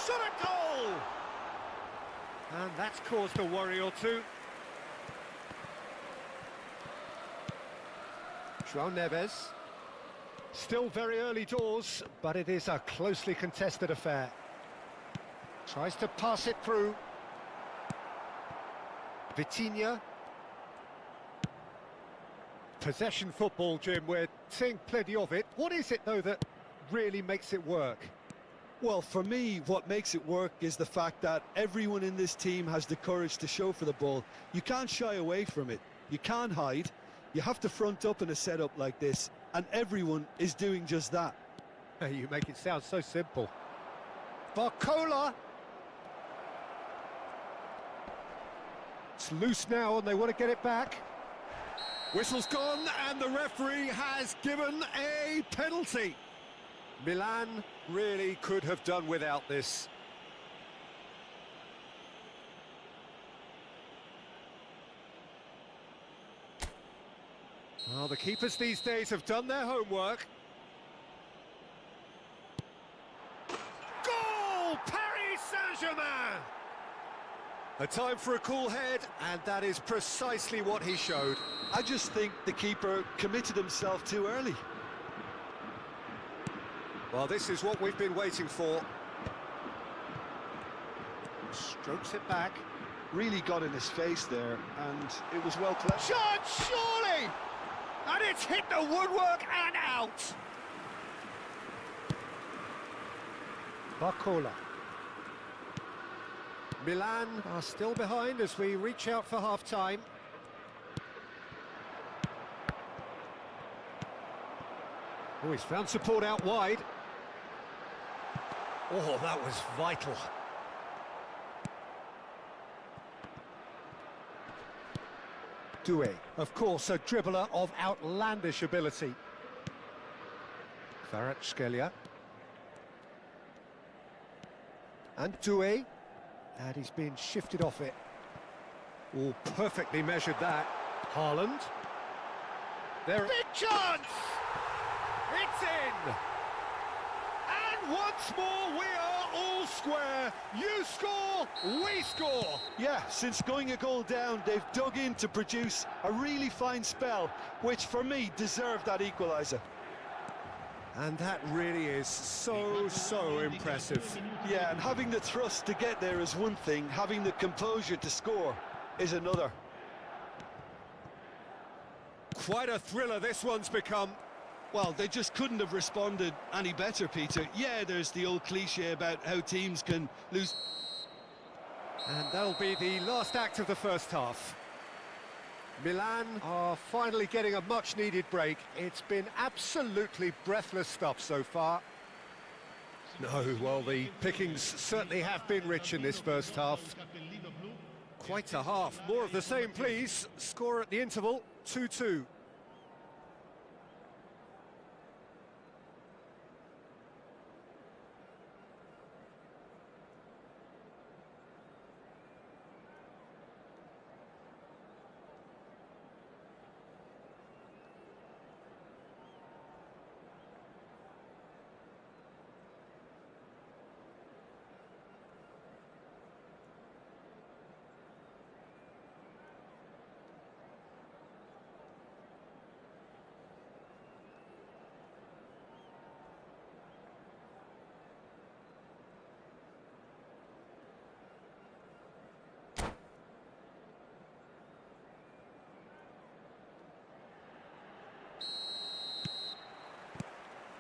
Shot a goal! And that's caused a worry or two. João Neves. Still very early doors, but it is a closely contested affair. Tries to pass it through. Vitinha. Possession football, Jim, we're seeing plenty of it. What is it, though, that really makes it work? Well, for me, what makes it work is the fact that everyone in this team has the courage to show for the ball. You can't shy away from it. You can't hide. You have to front up in a setup like this, and everyone is doing just that. You make it sound so simple. Barcola! It's loose now, and they want to get it back. Whistle's gone, and the referee has given a penalty. Milan really could have done without this. Well, the keepers these days have done their homework. Goal! Paris Saint-Germain! A time for a cool head, and that is precisely what he showed. I just think the keeper committed himself too early. Well, this is what we've been waiting for. Strokes it back. Really got in his face there, and it was well played. Shot, surely! And it's hit the woodwork and out! Barcola. Milan are still behind as we reach out for half-time. Oh, he's found support out wide. Oh, that was vital. Doué, of course, a dribbler of outlandish ability. Kvaratskhelia. And Doué. And he's been shifted off it. Oh, perfectly measured that. Haaland. There. Big chance! It's in! And once more we are all square. You score, we score. Yeah, since going a goal down, they've dug in to produce a really fine spell, which for me deserved that equaliser. And that really is so impressive. Yeah, and having the thrust to get there is one thing, having the composure to score is another. Quite a thriller this one's become. Well, they just couldn't have responded any better, Peter. Yeah, there's the old cliche about how teams can lose. And that'll be the last act of the first half. Milan are finally getting a much-needed break. It's been absolutely breathless stuff so far. No, well, the pickings certainly have been rich in this first half. Quite a half. More of the same, please. Score at the interval, 2-2.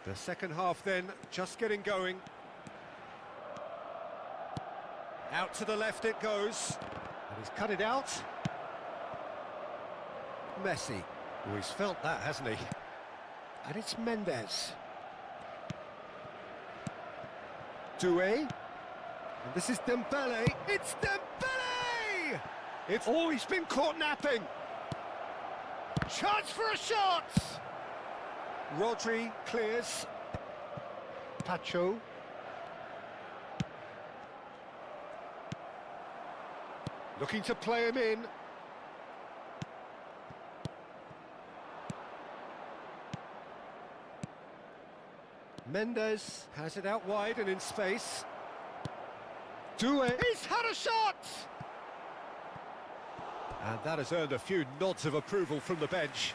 The second half then, just getting going. Out to the left it goes. And he's cut it out. Messi. Oh, he's felt that, hasn't he? And it's Mendes. Doué. And this is Dembele. It's Dembele! It's always been caught napping. Chance for a shot! Rodri clears. Pacho. Looking to play him in. Mendes has it out wide and in space. Doué. He's had a shot! And that has earned a few nods of approval from the bench.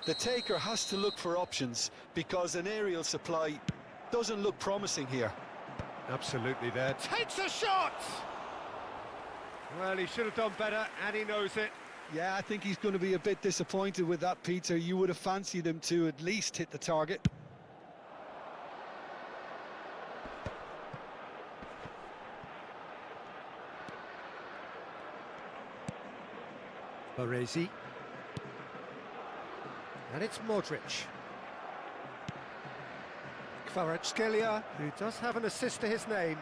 The taker has to look for options because an aerial supply doesn't look promising here. Absolutely there. Takes a shot! Well, he should have done better, and he knows it. Yeah, I think he's going to be a bit disappointed with that, Peter. You would have fancied him to at least hit the target. Baresi. And it's Modric. Kvaratskhelia, who does have an assist to his name.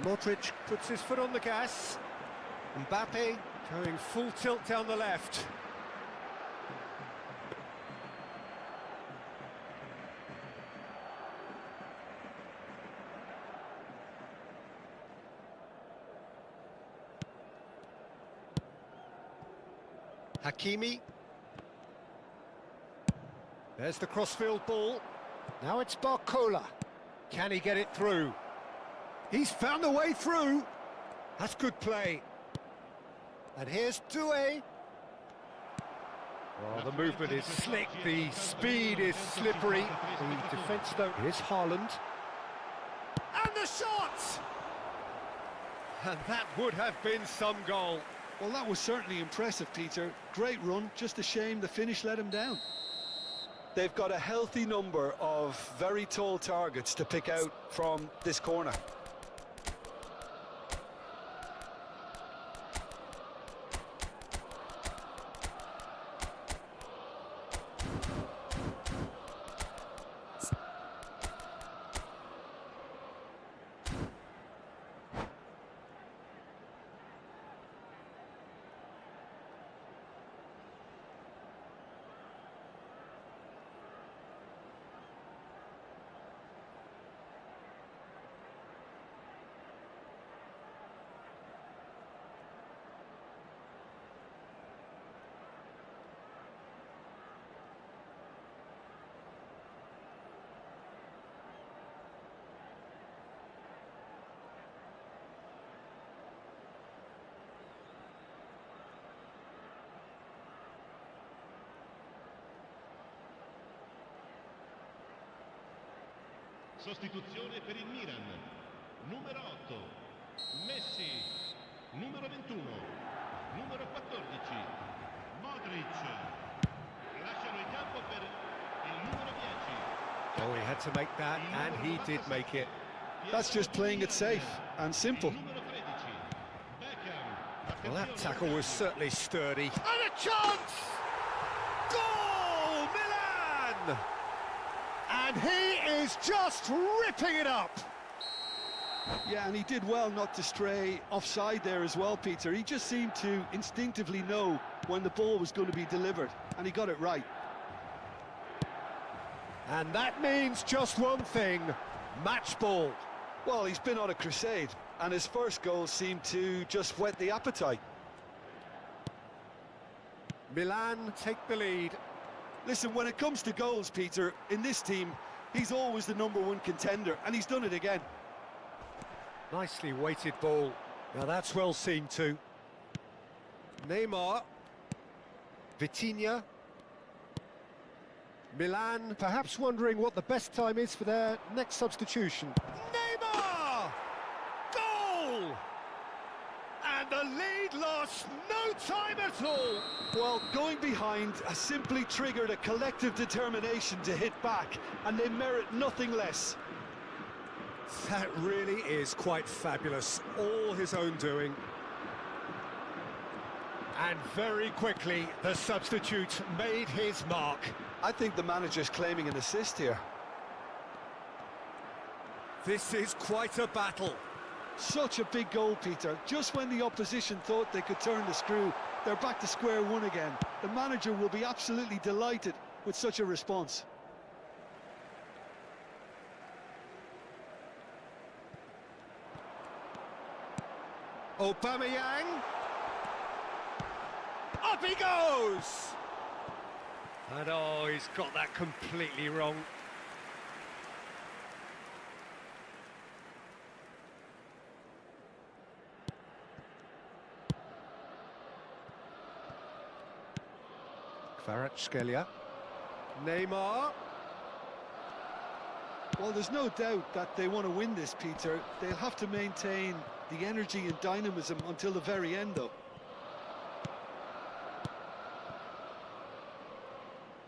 Modric puts his foot on the gas. Mbappe going full tilt down the left. Hakimi. There's the crossfield ball. Now it's Barcola. Can he get it through? He's found a way through. That's good play. And here's Doué. Well, the movement is slick, the speed is slippery. The defence though is Haaland. And the shot! And that would have been some goal. Well, that was certainly impressive, Peter. Great run, just a shame the finish let him down. They've got a healthy number of very tall targets to pick out from this corner. Sostituzione per il Milan. Numero 8, Messi. Numero 21, numero 14, Modric. Lasciano il campo per il numero 10. Oh, he had to make that, and he did make it. That's just playing it safe and simple. Numero 13, Beckham. Well, that tackle was certainly sturdy. And a chance! Goal, Milan! And he is just ripping it up. Yeah, and he did well not to stray offside there as well, Peter. He just seemed to instinctively know when the ball was going to be delivered, and he got it right. And that means just one thing, match ball. Well, he's been on a crusade, and his first goal seemed to just whet the appetite. Milan take the lead. Listen, when it comes to goals, Peter, in this team, he's always the #1 contender, and he's done it again. Nicely weighted ball. Now that's well seen too. Neymar. Vitinha. Milan perhaps wondering what the best time is for their next substitution. Neymar! Goal! And the lead line pass, no time at all. Well, going behind has simply triggered a collective determination to hit back, and they merit nothing less. That really is quite fabulous, all his own doing. And very quickly, the substitute made his mark. I think the manager's claiming an assist here. This is quite a battle. Such a big goal, Peter. Just when the opposition thought they could turn the screw, they're back to square one again. The manager will be absolutely delighted with such a response. Aubameyang. Up he goes! And oh, he's got that completely wrong. Kvaratskhelia. Neymar. Well, there's no doubt that they want to win this, Peter. They'll have to maintain the energy and dynamism until the very end, though.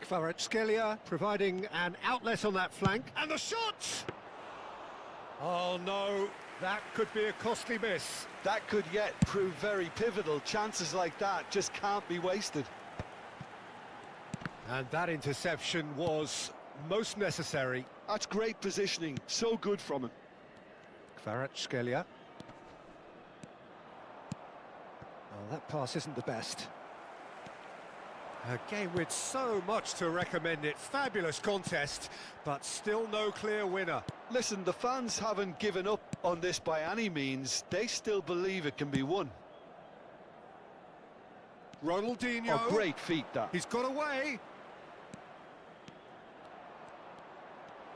Kvaratskhelia providing an outlet on that flank. And the shot! Oh no, that could be a costly miss. That could yet prove very pivotal. Chances like that just can't be wasted. And that interception was most necessary. That's great positioning, so good from him. Kvaratskhelia. Oh, that pass isn't the best. A game with so much to recommend it. Fabulous contest, but still no clear winner. Listen, the fans haven't given up on this by any means. They still believe it can be won. Ronaldinho. A great feat, that. He's got away.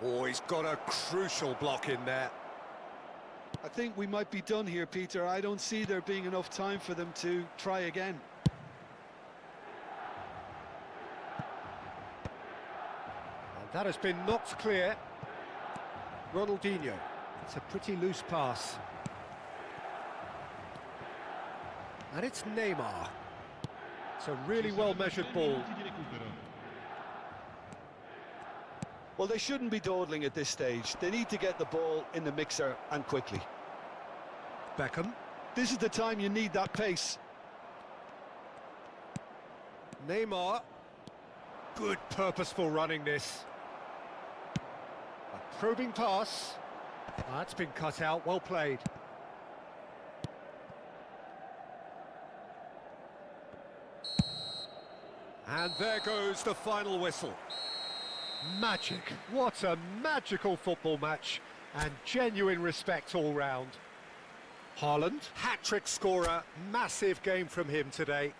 Oh, he's got a crucial block in there. I think we might be done here, Peter. I don't see there being enough time for them to try again. And that has been knocked clear. Ronaldinho. It's a pretty loose pass. And it's Neymar. It's a really well-measured ball. Well, they shouldn't be dawdling at this stage. They need to get the ball in the mixer, and quickly. Beckham. This is the time you need that pace. Neymar. Good purposeful running this. A probing pass. That's been cut out, well played. And there goes the final whistle. Magic. What a magical football match, and genuine respect all round. Haaland, hat-trick scorer, massive game from him today.